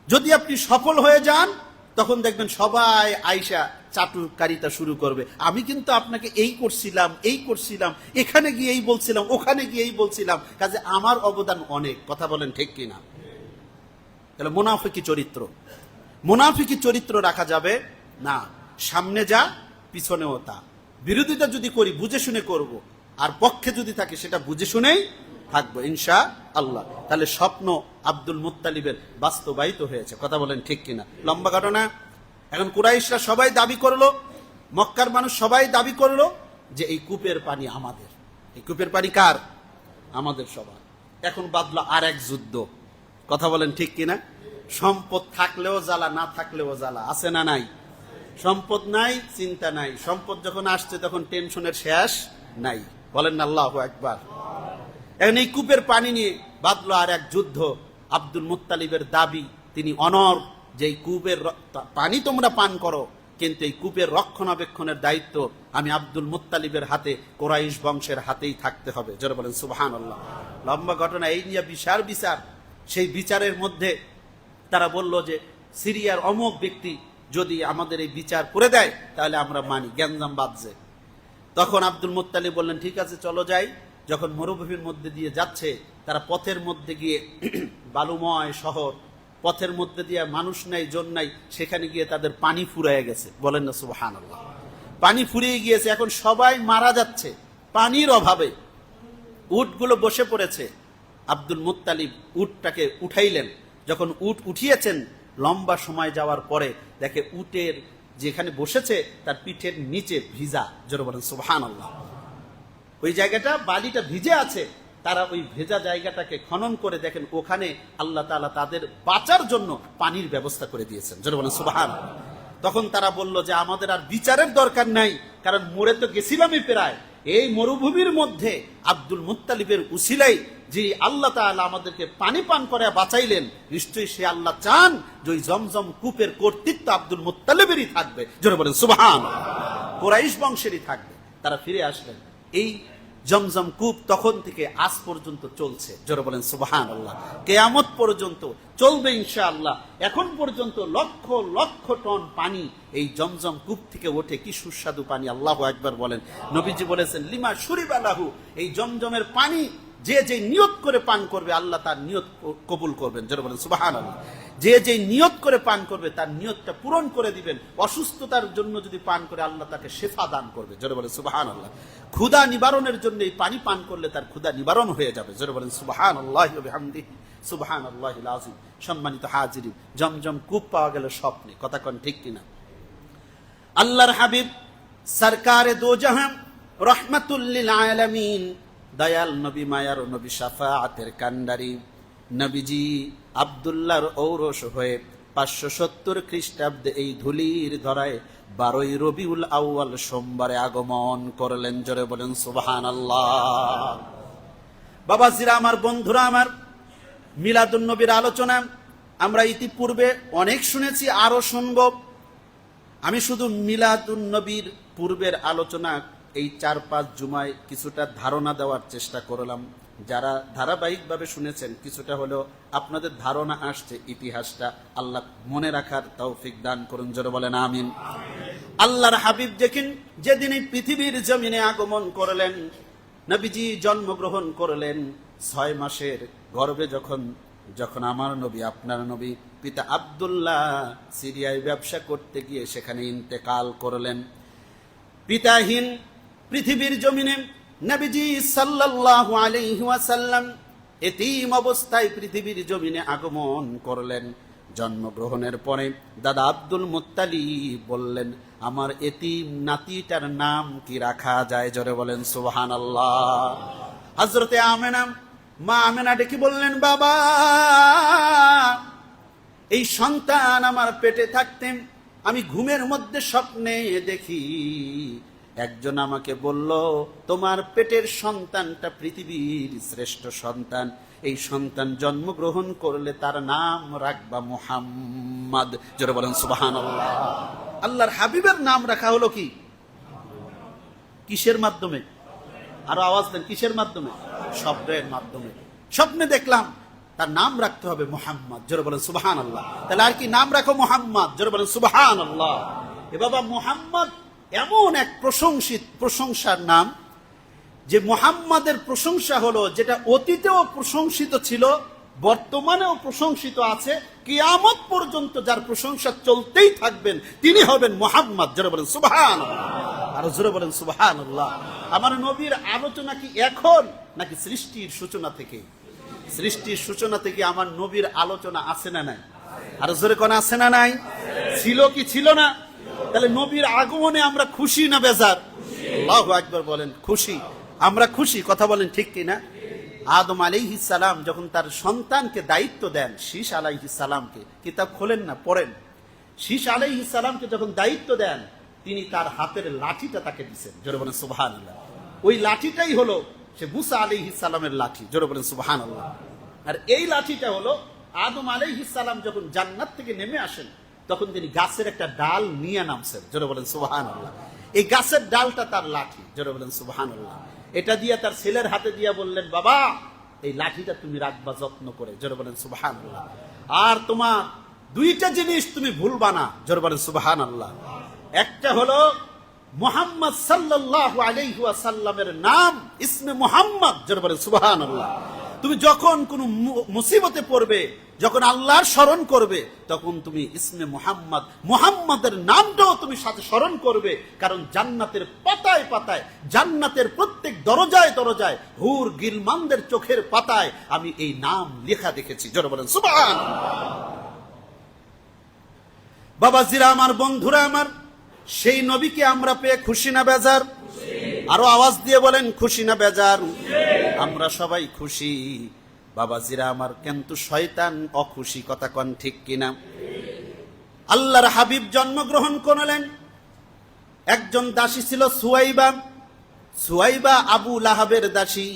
যদি আপনি সফল হয়ে যান, তখন দেখবেন সবাই আইসা চাটুকারিতা শুরু করবে। আমি কিন্তু আপনাকে এই করছিলাম, এখানে গিয়ে এই বলছিলাম, ওখানে গিয়ে এই বলছিলাম, কাজে আমার অবদান অনেক। কথা বলেন ঠিক কিনা? তাহলে মুনাফিকি চরিত্র রাখা যাবে না। সামনে যা, পিছনেও তা। বিরোধিতা যদি করি, বুঝে শুনে করব, আর পক্ষে যদি থাকে সেটা বুঝে শুনেই থাকবো ইনশাআল্লাহ। তাহলে স্বপ্ন আব্দুল মুত্তালিবের বাস্তবায়িত হয়েছে। কথা বলেন ঠিক কিনা? লম্বা ঘটনা। এখন কুরাইশরা সবাই দাবি করলো, মক্কার মানুষ সবাই দাবি করলো যে এই কূপের পানি আমাদের। এই কূপের পানি কার? আমাদের সবার। এখন বাদলো আর এক যুদ্ধ। কথা বলেন ঠিক কিনা? সম্পদ থাকলেও জ্বালা, না থাকলেও জ্বালা। আছে না নাই? সম্পদ নাই, চিন্তা নাই। সম্পদ যখন আসছে তখন টেনশনের শেষ নাই। বলেন না আল্লাহু আকবার। এখন এই কূপের পানি নিয়ে বাদলো আর এক যুদ্ধ। আব্দুল মুত্তালিবের দাবি, তিনি অনর, যে এই কূপের পানি তোমরা পান করো, কিন্তু এই কূপের রক্ষণাবেক্ষণের দায়িত্ব আমি আব্দুল মুত্তালিবের হাতে, কুরাইশ বংশের হাতেই থাকতে হবে। যারা বলেন সুবহানাল্লাহ। লম্বা ঘটনা। এই নিয়ে বিচার। সেই বিচারের মধ্যে তারা বলল যে সিরিয়ার অমুক ব্যক্তি যদি আমাদের এই বিচার করে দেয়, তাহলে আমরা মানি। গ্যাঞ্জাম বাজছে। তখন আব্দুল মুত্তালিব বললেন, ঠিক আছে চলো যাই। যখন মরুভূমির মধ্যে দিয়ে যাচ্ছে, তারা পথের মধ্যে গিয়ে, বালুময় শহর, পথের মধ্যে দিয়ে মানুষ নাই, জন নাই, সেখানে গিয়ে তাদের পানি ফুরিয়ে গেছে। বলেন না সুবহানাল্লাহ। পানি ফুরিয়ে গিয়েছে। এখন সবাই মারা যাচ্ছে পানির অভাবে। উটগুলো বসে পড়েছে। Abdul Muttalib উটটাকে উঠাইলেন। যখন উট উঠিয়েছেন, লম্বা সময় যাওয়ার পরে দেখে উটের যেখানে বসেছে তার পিঠের নিচে ভিজা। জোরে বলেন সুবহানাল্লাহ। ওই জায়গাটা বালিটা ভিজে আছে, তারা ওই ভেজা জায়গাটাকে খনন করে দেখেন ওখানে আল্লাহ তাআলা তাদের বাঁচার জন্য পানির ব্যবস্থা করে দিয়েছেন। জোরে বলেন সুবহানাল্লাহ। তখন তারা বলল যে আমাদের আর বিচারের দরকার নাই, কারণ মরে তো গেছিলামই প্রায়। এই মরুভূমির মধ্যে আব্দুল মুত্তালিবের উসিলাই যে আল্লাহ তাআলা আমাদেরকে পানি পান করে বাঁচাইলেন, নিশ্চয়ই সে আল্লাহ চান যে ওই জমজম কূপের কর্তৃত্ব আব্দুল মুত্তালিবেরই থাকবে। জোরে বলেন সুবহানাল্লাহ। কুরাইশ বংশেরই থাকবে। তারা ফিরে আসলেন। এই জমজম কূপ তখন থেকে আজ পর্যন্ত চলছে। জোরে বলেন সুবহানাল্লাহ। কিয়ামত পর্যন্ত চলবে ইনশাআল্লাহ। এখন পর্যন্ত লক্ষ লক্ষ টন পানি এই জমজম কূপ থেকে ওঠে। কি সুস্বাদু পানি, আল্লাহু আকবার বলেন। নবীজি বলেছেন লিমা শুরিবা লাহু, এই জমজমের পানি যে যে নিয়ত করে পান করবে আল্লাহ তার নিয়ত কবুল করবেন। জোরে বলেন সুবহানাল্লাহ। যে যে নিয়ত করে পান করবে তার নিয়তটা পূরণ করে দিবেন। অসুস্থতার জন্য যদি পান করে আল্লাহ তাকে শিফা দান করবে। জোরে বলেন সুবহানাল্লাহ। ক্ষুধা নিবারণের জন্য এই পানি পান করলে তার ক্ষুধা নিবারণ হয়ে যাবে। জোরে বলেন সুবহানাল্লাহি ওয়া বিহামদিহি সুবহানাল্লাহিল আযীম। সম্মানিত হাজিরিন, জমজম কূপ পাওয়া গেল স্বপ্নে, কথা কোন ঠিক কিনা? আল্লাহর হাবিব সরকারে দো জাহান রাহমাতুল লিল আলামিন, দয়াল নবী, মায়ার নবী, শাফাআতের কান্ডারি নবীজি আব্দুল্লাহর ঔরস হয়ে 570 খ্রিস্টাব্দে এই ধুলির ধরায় 12ই রবিউল আউয়াল সোমবারে আগমন করলেন। জোরে বলেন সুবহানাল্লাহ। বাবাজিরা আমার, বন্ধুরা আমার, মিলাদুন নবীর আলোচনা আমরা ইতিপূর্বে অনেক শুনেছি, আরো শুনব। আমি শুধু মিলাদুন নবীর পূর্বের আলোচনা এই 4-5 জুমায় কিছুটা ধারণা দেওয়ার চেষ্টা করলাম। যারা ধারাবাহিকভাবে শুনেছেন কিছুটা হলেও আপনাদের ধারণা আসছে ইতিহাসটা। আল্লাহ মনে রাখার তৌফিক দান করুন। জোরে বলেন আমিন। আল্লাহর হাবিব যেদিন এই পৃথিবীর জমিনে আগমন করলেন, নবীজি জন্মগ্রহণ করলেন 6 মাসের গর্ভে। যখন আমার নবী, আপনার নবী পিতা আব্দুল্লাহ সিরিয়ায় ব্যবসা করতে গিয়ে সেখানে ইন্তেকাল করলেন। পিতাহীন পৃথিবীর জমিনে নবীজি সাল্লাল্লাহু আলাইহি ওয়াসাল্লাম এতিম অবস্থায় পৃথিবীর জমিনে আগমন করলেন। জন্মগ্রহণের পরে দাদা আব্দুল মুত্তালিব বললেন, আমার এতিম নাতিটার নাম কি রাখা যায়? জোরে বলেন সুবহানাল্লাহ। হযরতে আমেনা, মা আমেনা ডেকে বললেন, বাবা, এই সন্তান আমার পেটে থাকতেন আমি ঘুমের মধ্যে স্বপ্নে দেখি একজন আমাকে বলল তোমার পেটের সন্তানটা পৃথিবীর শ্রেষ্ঠ সন্তান, এই সন্তান জন্মগ্রহণ করলে তার নাম রাখবা মুহাম্মদ। জোরে বলেন সুবহানাল্লাহ। আল্লাহর হাবিবের নাম রাখা হলো কি? কিসের মাধ্যমে? আরো আওয়াজ দেন, কিসের মাধ্যমে? শব্দের মাধ্যমে। স্বপ্নে দেখলাম তার নাম রাখতে হবে মুহাম্মদ। জোরে বলেন সুবহানাল্লাহ। তাহলে আর কি নাম রাখো মুহাম্মদ। জোরে বলেন সুবহানাল্লাহ। এ বাবা, মুহাম্মদ এমন এক প্রশংসার নাম যে মুহাম্মাদের প্রশংসা হলো যেটা অতীতেও প্রশংসিত ছিল, বর্তমানেও প্রশংসিত আছে, কিয়ামত পর্যন্ত যার প্রশংসা চলতেই থাকবেন তিনি হবেন মুহাম্মদ। জোরে বলেন সুবহানাল্লাহ। আর জোরে বলেন সুবহানাল্লাহ। আমার নবীর আলোচনা কি এখন নাকি সৃষ্টির সূচনা থেকে? সৃষ্টির সূচনা থেকে আমার নবীর আলোচনা আছে না নাই? আর জোরে কোন আছে না নাই? ছিল কি ছিল না? তাহলে নবীর আগমনে আমরা খুশি না বেজার? আল্লাহু আকবার বলেন। খুশি। আমরা খুশি, কথা বলেন ঠিক কিনা? আদম আলাইহিস সালাম যখন তার সন্তানকে দায়িত্ব দেন, শীষ আলাইহিস সালামকে, কিতাব খোলেন না, পড়েন। শীষ আলাইহিস সালামকে যখন দায়িত্ব দেন, তিনি তার হাতের লাঠিটা তাকে দিয়েছেন। জোরে বলেন সুবহানাল্লাহ। ওই লাঠিটাই হলো সে মুসা আলাইহিস সালামের লাঠি। জোরে বলেন সুবহানাল্লাহ। আর এই লাঠিটা হলো আদম আলাইহিস সালাম যখন জান্নাত থেকে নেমে আসেন তখন তিনি গাছের একটা ডাল নিয়ে নামছেন। জোরে বলেন সুবহানাল্লাহ। এই গাছের ডালটা তার লাঠি। জোরে বলেন সুবহানাল্লাহ। এটা দিয়ে তার ছেলের হাতে দিয়ে বললেন, বাবা, এই লাঠিটা তুমি রাখবা যত্ন করে। জোরে বলেন সুবহানাল্লাহ। আর তোমার 2টা জিনিস তুমি ভুলবা না। জোরে বলেন সুবহানাল্লাহ। একটা হলো মুহাম্মদ সাল্লাল্লাহু আলাইহি ওয়াসাল্লামের নাম, ইসমে মুহাম্মদ। জোরে বলেন সুবহানাল্লাহ। তুমি যখন কোন মুসিবতে পড়বে, যখন আল্লাহর স্মরণ করবে, তখন তুমি ইসমে মুহাম্মদ, মুহাম্মাদের নামটাও তুমি সাথে স্মরণ করবে। কারণ জান্নাতের পাতায় পাতায়, জান্নাতের প্রত্যেক দরজায় দরজায়, হুর গিলমানদের চোখের পাতায় আমি এই নাম লেখা দেখেছি। জোরে বলেন সুবহানাল্লাহ। বাবাজিরা আমার, বন্ধুরা আমার, সেই নবীকে আমরা পেয়ে খুশি না বেজার? আরো আওয়াজ দিয়ে বলেন, খুশি না বেজার? আমরা সবাই খুশি। বাবাজিরা আমার, কিন্তু শয়তান অখুশি। কথা কন ঠিক কিনা? আল্লাহর হাবিব জন্মগ্রহণ করলেন, একজন দাসী ছিল সুয়াইবা। সুয়াইবা আবু লাহাবের দাসী।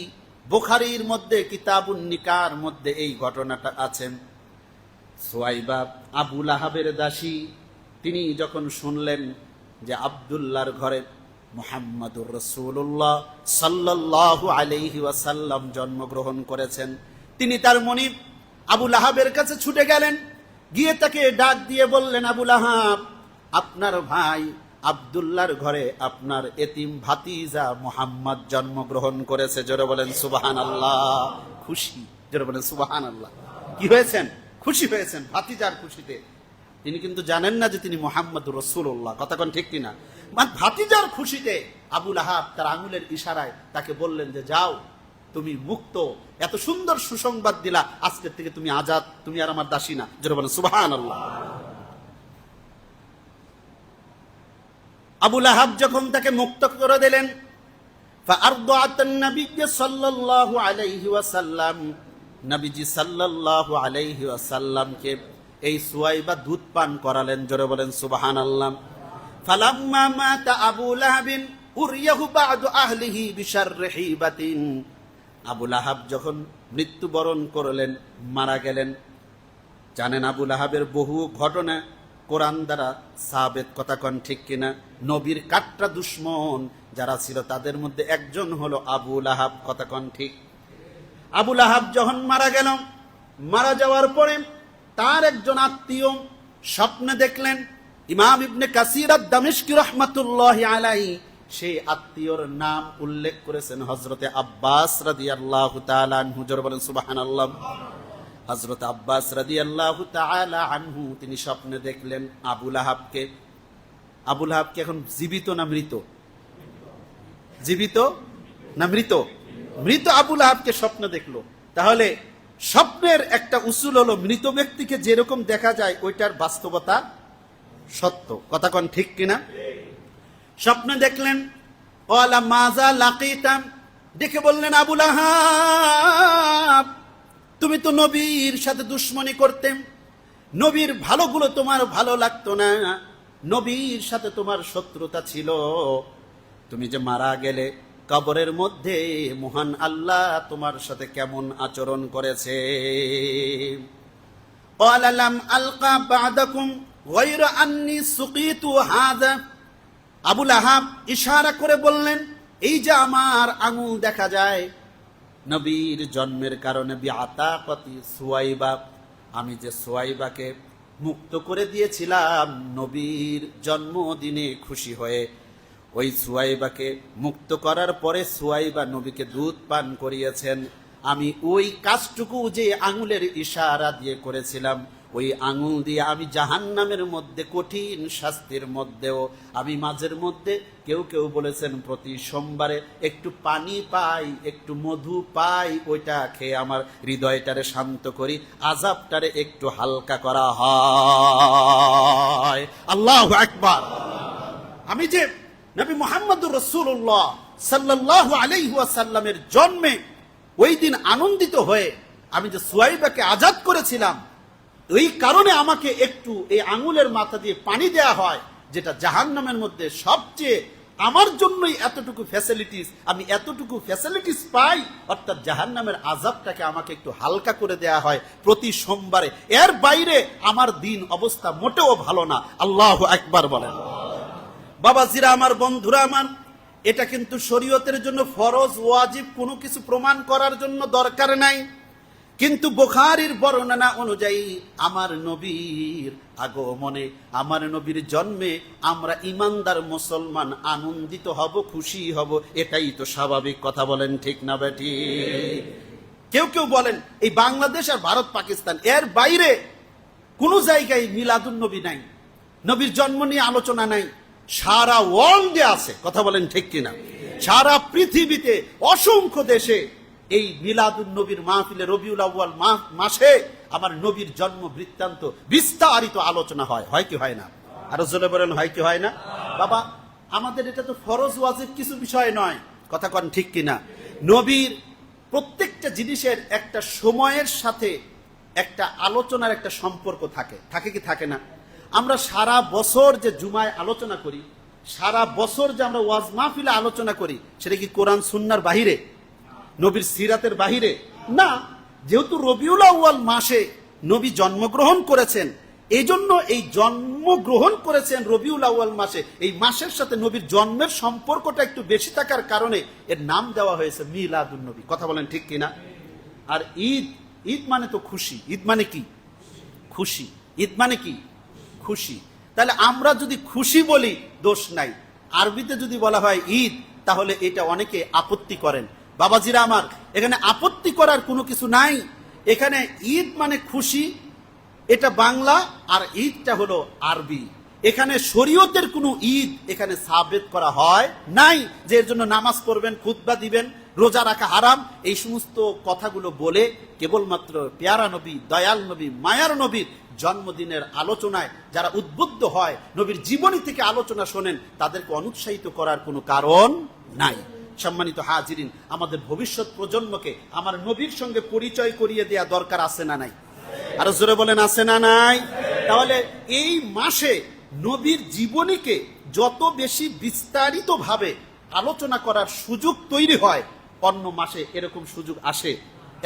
বুখারীর মধ্যে কিতাবুন নিকার মধ্যে এই ঘটনাটা আছে। সুয়াইবা আবু লাহাবের দাসী, তিনি যখন শুনলেন যে আব্দুল্লাহর ঘরে মুহাম্মাদুর রাসূলুল্লাহ সাল্লাল্লাহু আলাইহি ওয়াসাল্লাম জন্মগ্রহণ করেছেন, তিনি তার মনিব আবু লাহাবের কাছে ছুটে গেলেন। গিয়ে তাকে ডাক দিয়ে বললেন, আবু লাহাব, আপনার ভাই আব্দুল্লাহর ঘরে আপনার এতিম ভাতিজা মুহাম্মদ জন্মগ্রহণ করেছে। জোরে বলেন সুবহানাল্লাহ। খুশি, জোরে বলেন সুবহানাল্লাহ। কি হয়েছেন? খুশি হয়েছেন ভাতিজার খুশিতে। তিনি কিন্তু জানেন না যে তিনি মুহাম্মদুর রাসূলুল্লাহ। কথা কোন ঠিক কিনা? ভাতিজার খুশিতে আবু লাহাব তার আঙুলের ইশারায় তাকে বললেন যে যাও, তুমি মুক্ত। এত সুন্দর সুসংবাদ দিলা, আজকের থেকে তুমি আজাদ, তুমি আর আমার দাসী না। জোরে বলেন সুবহানাল্লাহ। আবু লাহাব যখন তাকে মুক্ত করে দিলেন, ফাআরদাআতান নবী সাল্লাল্লাহু আলাইহি ওয়াসাল্লাম, নবীজি সাল্লাল্লাহু আলাইহি ওয়াসাল্লামকে এই সুয়াইবা দুধ পান করালেন। জোরে বলেন সুবহানাল্লাহ। ফালাম্মা মাতা আবু লাহাবিন উরিয়াহু বা'দু আহলিহি বিশাররি হিবাতিন। আবু লাহাব যখন মৃত্যুবরণ করলেন, মারা গেলেন, জানেন আবু লাহাবের বহু ঘটনা কোরআন দ্বারা সাবেত। কথা কন ঠিক কিনা? নবীর কাট্টা দুশমন যারা ছিল তাদের মধ্যে একজন হলো আবু লাহাব। কথা কন ঠিক? আবু লাহাব যখন মারা গেল, মারা যাওয়ার পরে তার একজন আত্মীয় স্বপ্নে দেখলেন। ইমাম ইবনে কাসির আদ-দামিশকি রাহমাতুল্লাহি আলাইহি সেই আত্মীয়র নাম উল্লেখ করেছেন হযরতে আব্বাস রাদিয়াল্লাহু তাআলা আনহু। জোরে বলেন সুবহানাল্লাহ। হযরত আব্বাস রাদিয়াল্লাহু তাআলা আনহু তিনি স্বপ্নে দেখলেন আবু লাহাবকে। আবু লাহাবকে এখন জীবিত না মৃত? জীবিত না মৃত? মৃত আবু লাহাবকে স্বপ্নে দেখলো। তাহলে স্বপ্নের একটা উসুল হলো, মৃত ব্যক্তিকে যেরকম দেখা যায় ওইটার বাস্তবতা সত্য। কথা কন ঠিক কিনা? স্বপ্নে দেখলেন, ওয়ালা মাজা লাকিতাম, দেখে বললেন আবু লাহাব, তুমি তো নবীর সাথে দুশমনি করতেন, নবীর ভালোগুলো তোমার ভালো লাগতো না, নবীর সাথে তোমার শত্রুতা ছিল। তুমি যে মারা গেলে, কবরের মধ্যে মহান আল্লাহ তোমার সাথে কেমন আচরণ করেছে। ক্বালা লাম আলকা বা'দাকুম গায়রা আন্নী সুকিতু হাযা। আবু লাহাব ইশারা করে বললেন, এই যে আমার আঙুল দেখা যায়, নবীর জন্মের কারণে বিআতাকাতি সুয়াইবা, আমি যে সুয়াইবাকে মুক্ত করে দিয়েছিলাম নবীর জন্মদিনে খুশি হয়ে, ওই সুয়াইবাকে মুক্ত করার পরে সুয়াইবা নবীকে দুধ পান করিয়েছেন। আমি ওই কাজটুকু যে আঙুলের ইশারা দিয়ে করেছিলাম, ওই আঙুল দিয়ে আমি জাহান্নামের মধ্যে কঠিন শাস্তির মধ্যেও আমি মাঝের মধ্যে, কেউ কেউ বলেছেন প্রতি সোমবারে একটু পানি পাই, একটু মধু পাই, ওইটা খেয়ে আমার হৃদয়টারে শান্ত করি, আযাবটারে একটু হালকা করা হয়। আল্লাহু আকবার। আমি যে নবী মুহাম্মদুর রাসূলুল্লাহ সাল্লাল্লাহু আলাইহি ওয়াসাল্লামের জন্মে ওই দিন আনন্দিত হয়ে আমি যে সুয়াইবাকে আজাদ করেছিলাম, এই কারণে আমাকে একটু এই আঙুলের মাথা দিয়ে পানি দেয়া হয়, যেটা জাহান্নামের মধ্যে সবচেয়ে আমার জন্যই এতটুকু ফ্যাসিলিটিস, আমি এতটুকু ফ্যাসিলিটিস পাই, অর্থাৎ জাহান্নামের আযাবটাকে আমাকে একটু হালকা করে দেয়া হয় প্রতি সোমবারে। এর বাইরে আমার দিন অবস্থা মোটেও ভালো না। আল্লাহু আকবার বলেন। বাবাজিরা আমার, বন্ধুরা আমার, এটা কিন্তু শরীয়তের জন্য ফরজ ওয়াজিব কোনো কিছু প্রমাণ করার জন্য দরকার নাই। কিন্তু বুখারীর বর্ণনা অনুযায়ী আমার নবীর আগমনে, আমার নবীর জন্মে আমরা ইমানদার মুসলমান আনন্দিত হব, খুশি হব, এটাই তো স্বাভাবিক। কথা বলেন ঠিক না বেটি? কেউ কেউ বলেন এই বাংলাদেশ আর ভারত পাকিস্তান এর বাইরে কোনো জায়গায় মিলাদুন নবী নাই, নবীর জন্ম নিয়ে আলোচনা নাই। সারা ওয়ার্ল্ডে আছে। কথা বলেন ঠিক কিনা? সারা পৃথিবীতে অসংখ্য দেশে এই মিলাদুন নবীর মাহফিলে রবিউল আউয়াল মাসে আমার নবীর জন্ম বৃত্তান্ত বিস্তারিত আলোচনা হয়। হয় কি হয় না? আরো জোরে বলেন, হয় কি হয় না? বাবা, আমাদের এটা তো ফরজ ওয়াজিব কিছু বিষয় নয়। কথা কন ঠিক কিনা? নবীর প্রত্যেকটা জিনিসের একটা সময়ের সাথে একটা আলোচনার একটা সম্পর্ক থাকে, থাকে কি থাকে না? আমরা সারা বছর যে জুমায় আলোচনা করি, সারা বছর যে আমরা ওয়াজ মাহফিলে আলোচনা করি, সেটা কি কোরআন সুন্নাহর বাহিরে, নবীর সিরাতের বাহিরে? না। যেহেতু রবিউল আউয়াল মাসে নবী জন্মগ্রহণ করেছেন, এই জন্য এই জন্মগ্রহণ করেছেন রবিউল আউয়াল মাসে, এই মাসের সাথে নবীর জন্মের সম্পর্কটা একটু বেশি থাকার কারণে এর নাম দেওয়া হয়েছে মিলাদুন নবী। কথা বলেন ঠিক কিনা? আর ঈদ, ঈদ মানে তো খুশি। ঈদ মানে কি? খুশি। ঈদ মানে কি? খুশি। তাহলে আমরা যদি খুশি বলি দোষ নাই, আরবিতে যদি বলা হয় ঈদ, তাহলে এটা অনেকে আপত্তি করেন। বাবাজিরা আমার, এখানে আপত্তি করার কোনো কিছু নাই। এখানে ঈদ মানে খুশি, এটা বাংলা, আর ঈদটা হলো আরবি। এখানে শরীয়তের কোনো ঈদ এখানে সাবেত করা হয় নাই যে এর জন্য নামাজ পড়বেন, খুতবা দিবেন, রোজা রাখা হারাম, এই সমস্ত কথাগুলো বলে কেবলমাত্র পেয়ারা নবী, দয়াল নবী, মায়ার নবীর জন্মদিনের আলোচনায় যারা উদ্বুদ্ধ হয়, নবীর জীবনী থেকে আলোচনা শোনেন, তাদেরকে অনুৎসাহিত করার কোনো কারণ নাই। সম্মানিত হাজিরিন, আমাদের ভবিষ্যৎ প্রজন্মকে আমার নবীর সঙ্গে পরিচয় করিয়ে দেয়া দরকার আছে না নাই? আরো জোরে বলেন, আছে না নাই? তাহলে এই মাসে নবীর জীবনীকে যত বেশি বিস্তারিত ভাবে আলোচনা করার সুযোগ তৈরি হয়, অন্য মাসে এরকম সুযোগ আসে,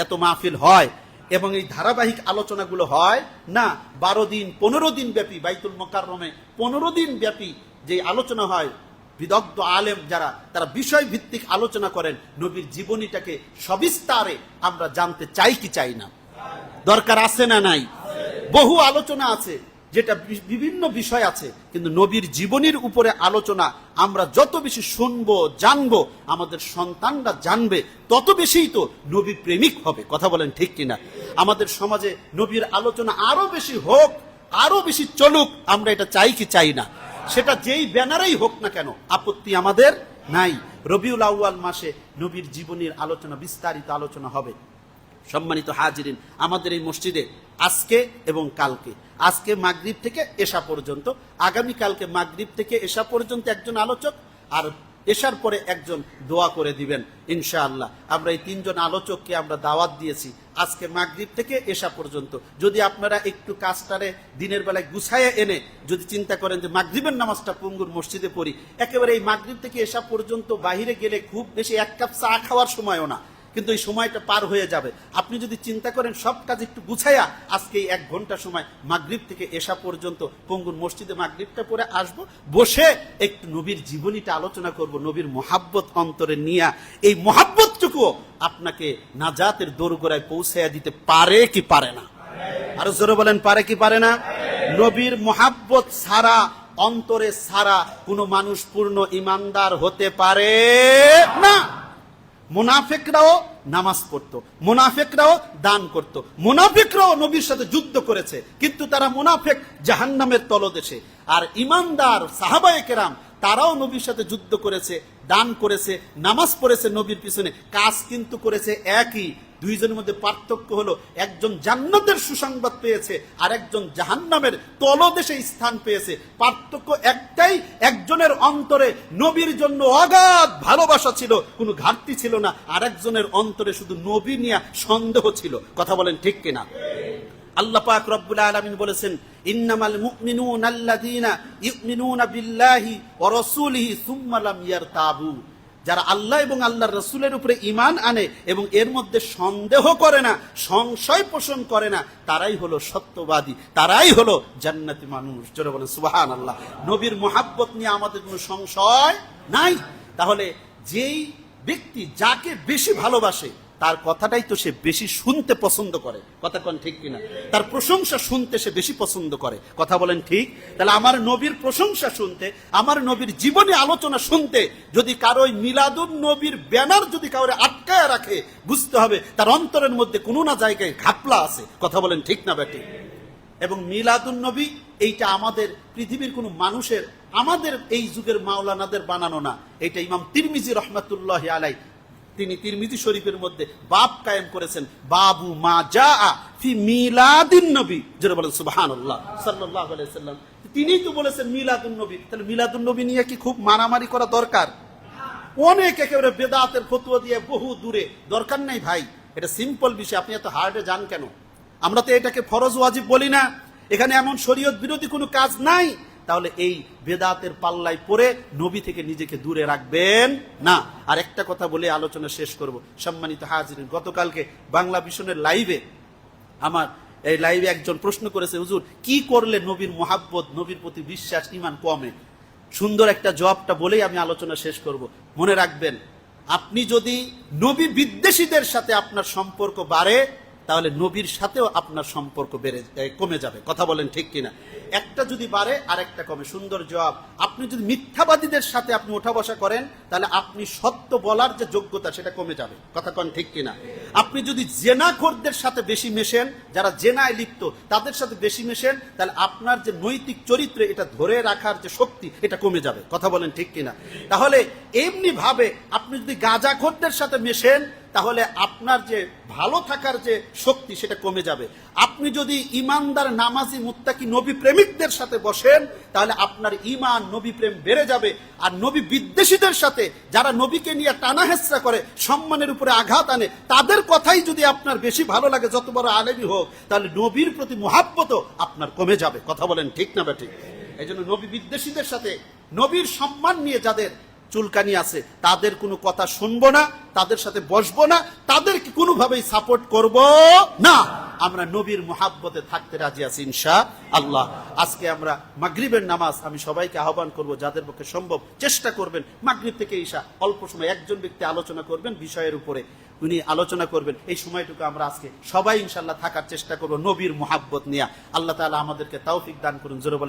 এত মাহফিল হয় এবং এই ধারাবাহিক আলোচনাগুলো হয় না। 12 দিন 15 দিন ব্যাপী বাইতুল মোকাররমে 15 দিন ব্যাপী যে আলোচনা হয়, বিদগ্ধ আলেম যারা, তারা বিষয় ভিত্তিক আলোচনা করেন, নবীর জীবনীটাকে সবিস্তারে আমরা জানতে চাই কি চাই না? দরকার আছে না নাই? বহু আলোচনা আছে, যেটা বিভিন্ন বিষয় আছে, কিন্তু নবীর জীবনীর উপরে আলোচনা আমরা যত বেশি শুনবো, জানবো, আমাদের সন্তানরা জানবে, তত বেশিই তো নবী প্রেমিক হবে। কথা বলেন ঠিক কিনা? আমাদের সমাজে নবীর আলোচনা আরো বেশি হোক, আরো বেশি চলুক, আমরা এটা চাই কি চাই না? সেটা যেই ব্যানারেই হোক না কেন, আপত্তি আমাদের নাই। রবিউল আউয়াল মাসে নবীর জীবনীর আলোচনা, বিস্তারিত আলোচনা হবে। সম্মানিত হাজিরিন, আমাদের এই মসজিদে আজকে এবং কালকে, আজকে মাগরিব থেকে এশা পর্যন্ত, আগামী কালকে মাগরিব থেকে এশা পর্যন্ত একজন আলোচক, আর এশার পরে একজন দোয়া করে দিবেন ইনশাআল্লাহ। আমরা এই 3 জন আলোচককে আমরা দাওয়াত দিয়েছি আজকে মাগরিব থেকে এশা পর্যন্ত। যদি আপনারা একটু কাজটারে দিনের বেলায় গুছাইয়ে এনে যদি চিন্তা করেন যে মাগরিবের নামাজটা পঙ্গুর মসজিদে পড়ি, একেবারে এই মাগরিব থেকে এশা পর্যন্ত বাহিরে গেলে খুব বেশি 1 কাপ চা খাওয়ার সময়ও না, কিন্তু এই সময়টা পার হয়ে যাবে। আপনি যদি চিন্তা করেন সব কাজ একটু গুছাইয়া আজকে 1 ঘন্টা সময় মাগরিব থেকে এশা পর্যন্ত পঙ্গুর মসজিদে মাগরিবটা পরে আসবো, বসে একটু নবীর জীবনীটা আলোচনা করব, নবীর মোহাব্বত অন্তরে নিয়া, এই মোহাব্বতটুকু আপনাকে নাজাতের দোরগোড়ায় পৌঁছাইয়া দিতে পারে কি পারে না? আরো জোরে বলেন, পারে কি পারে না? নবীর মোহাব্বত ছাড়া, অন্তরে ছাড়া কোনো মানুষ পূর্ণ ইমানদার হতে পারে না। মুনাফিকরাও নামাজ পড়তো, মুনাফিকরাও দান করত, মুনাফিকরাও নবীর সাথে যুদ্ধ করেছে, কিন্তু তারা মুনাফিক জাহান্নামের তলদেশে। আর ইমানদার সাহাবায়ে কেরাম তারাও নবীর সাথে যুদ্ধ করেছে, দান করেছে, নামাজ পড়েছে, নবীর পিছনে কাজ কিন্তু করেছে একই। দুইজনের মধ্যে পার্থক্য হলো, একজন জান্নাতের সুসংবাদ পেয়েছে আর একজন জাহান্নামের তলদেশে স্থান পেয়েছে। পার্থক্য একটাই, একজনের অন্তরে নবীর জন্য অগাধ ভালোবাসা ছিল, কোনো ঘাটতি ছিল না, আর একজনের অন্তরে শুধু নবী নিয়ে সন্দেহ ছিল। কথা বলেন ঠিক কিনা? আল্লাহ পাক রব্বুল আলামিন বলেছেন, ইন্নামাল মুমিনুনা আল্লাযীনা ইউমিনুনা বিল্লাহি ওয়া রাসূলিহি সুম্মা লাম ইয়ারতাবু। যারা আল্লাহ এবং আল্লাহর রাসূলের উপরে ঈমান আনে এবং এর মধ্যে সন্দেহ করে না, সংশয় পোষণ করে না, তারাই হলো সত্যবাদী, তারাই হলো জান্নাতি মানুষ। জোরে বলেন সুবহানাল্লাহ। নবীর মুহাব্বত নিয়ে আমাদের কোনো সংশয় নাই। তাহলে যেই ব্যক্তি যাকে বেশি ভালোবাসে, তার কথাটাই তো সে বেশি শুনতে পছন্দ করে। কথা কোন ঠিক কিনা? তার প্রশংসা শুনতে সে বেশি পছন্দ করে। কথা বলেন ঠিক? তাহলে আমার নবীর প্রশংসা শুনতে, আমার নবীর জীবনী আলোচনা শুনতে যদি কারো মিলাদুন নবীর ব্যানার যদি কাউরে আটকায় রাখে, বুঝতে হবে তার অন্তরের মধ্যে কোনো না জায়গায় ঘাপলা আছে। কথা বলেন ঠিক না বেটি? এবং মিলাদুন নবী এইটা আমাদের পৃথিবীর কোনো মানুষের, আমাদের এই যুগের মাওলানাদের বানানো না। এটা ইমাম তিরমিজি রহমাতুল্লাহি আলাইহি, তিনি তিরমিজি শরীফের মধ্যে বাব কায়েম করেছেন, বাবু মা জাআ ফি মিলাদিন নবী। যারা বলেন সুবহানাল্লাহ, সাল্লাল্লাহু আলাইহি সাল্লাম তিনিই তো বলেছেন মিলাদুন নবী। তাহলে মিলাদুন নবী নিয়ে কি খুব মারামারি করা দরকার? অনেক একেবারে বেদাতের ফতোয়া দিয়ে বহু দূরে, দরকার নাই ভাই, এটা সিম্পল বিষয়, আপনি এত হার্ডে যান কেন? আমরা তো এটাকে ফরজ ওয়াজিব বলি না, এখানে এমন শরীয়ত বিরোধী কোনো কাজ নাই। তাহলে এই বেদাতের পাল্লায় পড়ে নবী থেকে নিজেকে দূরে রাখবেন না। আর একটা কথা বলে আলোচনা শেষ করব। সম্মানিত হাজিরিন, গতকালকে বাংলা ভিশনের লাইভে আমার এই লাইভে একজন প্রশ্ন করেছে, হুজুর কি করলে নবীর মোহাব্বত, নবীর প্রতি বিশ্বাস, ঈমান কমে? সুন্দর একটা জবাবটা বলেই আমি আলোচনা শেষ করব। মনে রাখবেন, আপনি যদি নবী বিদ্বেষীদের সাথে আপনার সম্পর্ক বাড়ে, তাহলে নবীর সাথেও আপনার সম্পর্ক কমে যাবে। কথা বলেন ঠিক কিনা? একটা যদি বাড়ে আর একটা কমে। সুন্দর জবাব। আপনি যদি মিথ্যাবাদীদের সাথে আপনি ওঠা বসা করেন, তাহলে আপনি সত্য বলার যে যোগ্যতা সেটা কমে যাবে। কথা কন ঠিক কিনা? আপনি যদি জেনাখোরদের সাথে বেশি মেশেন, যারা জেনায় লিপ্ত তাদের সাথে বেশি মেশেন, তাহলে আপনার যে নৈতিক চরিত্র এটা ধরে রাখার যে শক্তি এটা কমে যাবে। কথা বলেন ঠিক কিনা? তাহলে এমনি ভাবে আপনি যদি গাঁজাখোরদের সাথে মেশেন, তাহলে আপনার যে ভালো থাকার যে শক্তি সেটা কমে যাবে। আপনি যদি ইমানদার, নামাজি, মুত্তাকি, নবী প্রেমিকদের সাথে বসেন, তাহলে আপনার ঈমান, নবী প্রেম বেড়ে যাবে। আর নবী বিদ্বেষীদের সাথে, যারা নবীকে নিয়ে টানা হেচড়া করে, সম্মানের উপরে আঘাত আনে, তাদের কথাই যদি আপনার বেশি ভালো লাগে, যত বড় আলেমই হোক, তাহলে নবীর প্রতি মুহাব্বতও আপনার কমে যাবে। কথা বলেন ঠিক না বেঠিক? এই জন্য নবী বিদ্বেষীদের সাথে, নবীর সম্মান নিয়ে যাদের চুলকানি আছে, তাদের কোনো কথা শুনবো না, তাদের সাথে বসবো না, তাদেরকে কোনোভাবেই সাপোর্ট করব না। আমরা নবীর মুহাব্বতে থাকতে রাজি আছি ইনশাআল্লাহ। আজকে আমরা মাগরিবের নামাজ, আমি সবাইকে আহ্বান করব, যাদের পক্ষে সম্ভব চেষ্টা করবেন মাগরিব থেকে ঈশা অল্প সময় একজন ব্যক্তি আলোচনা করবেন বিষয়ের উপরে, উনি আলোচনা করবেন। এই সময়টুকু আমরা আজকে সবাই ইনশাআল্লাহ থাকার চেষ্টা করব নবীর মুহাব্বত নিয়ে। আল্লাহ তাআলা আমাদেরকে তৌফিক দান করুন। জোরে বলেন।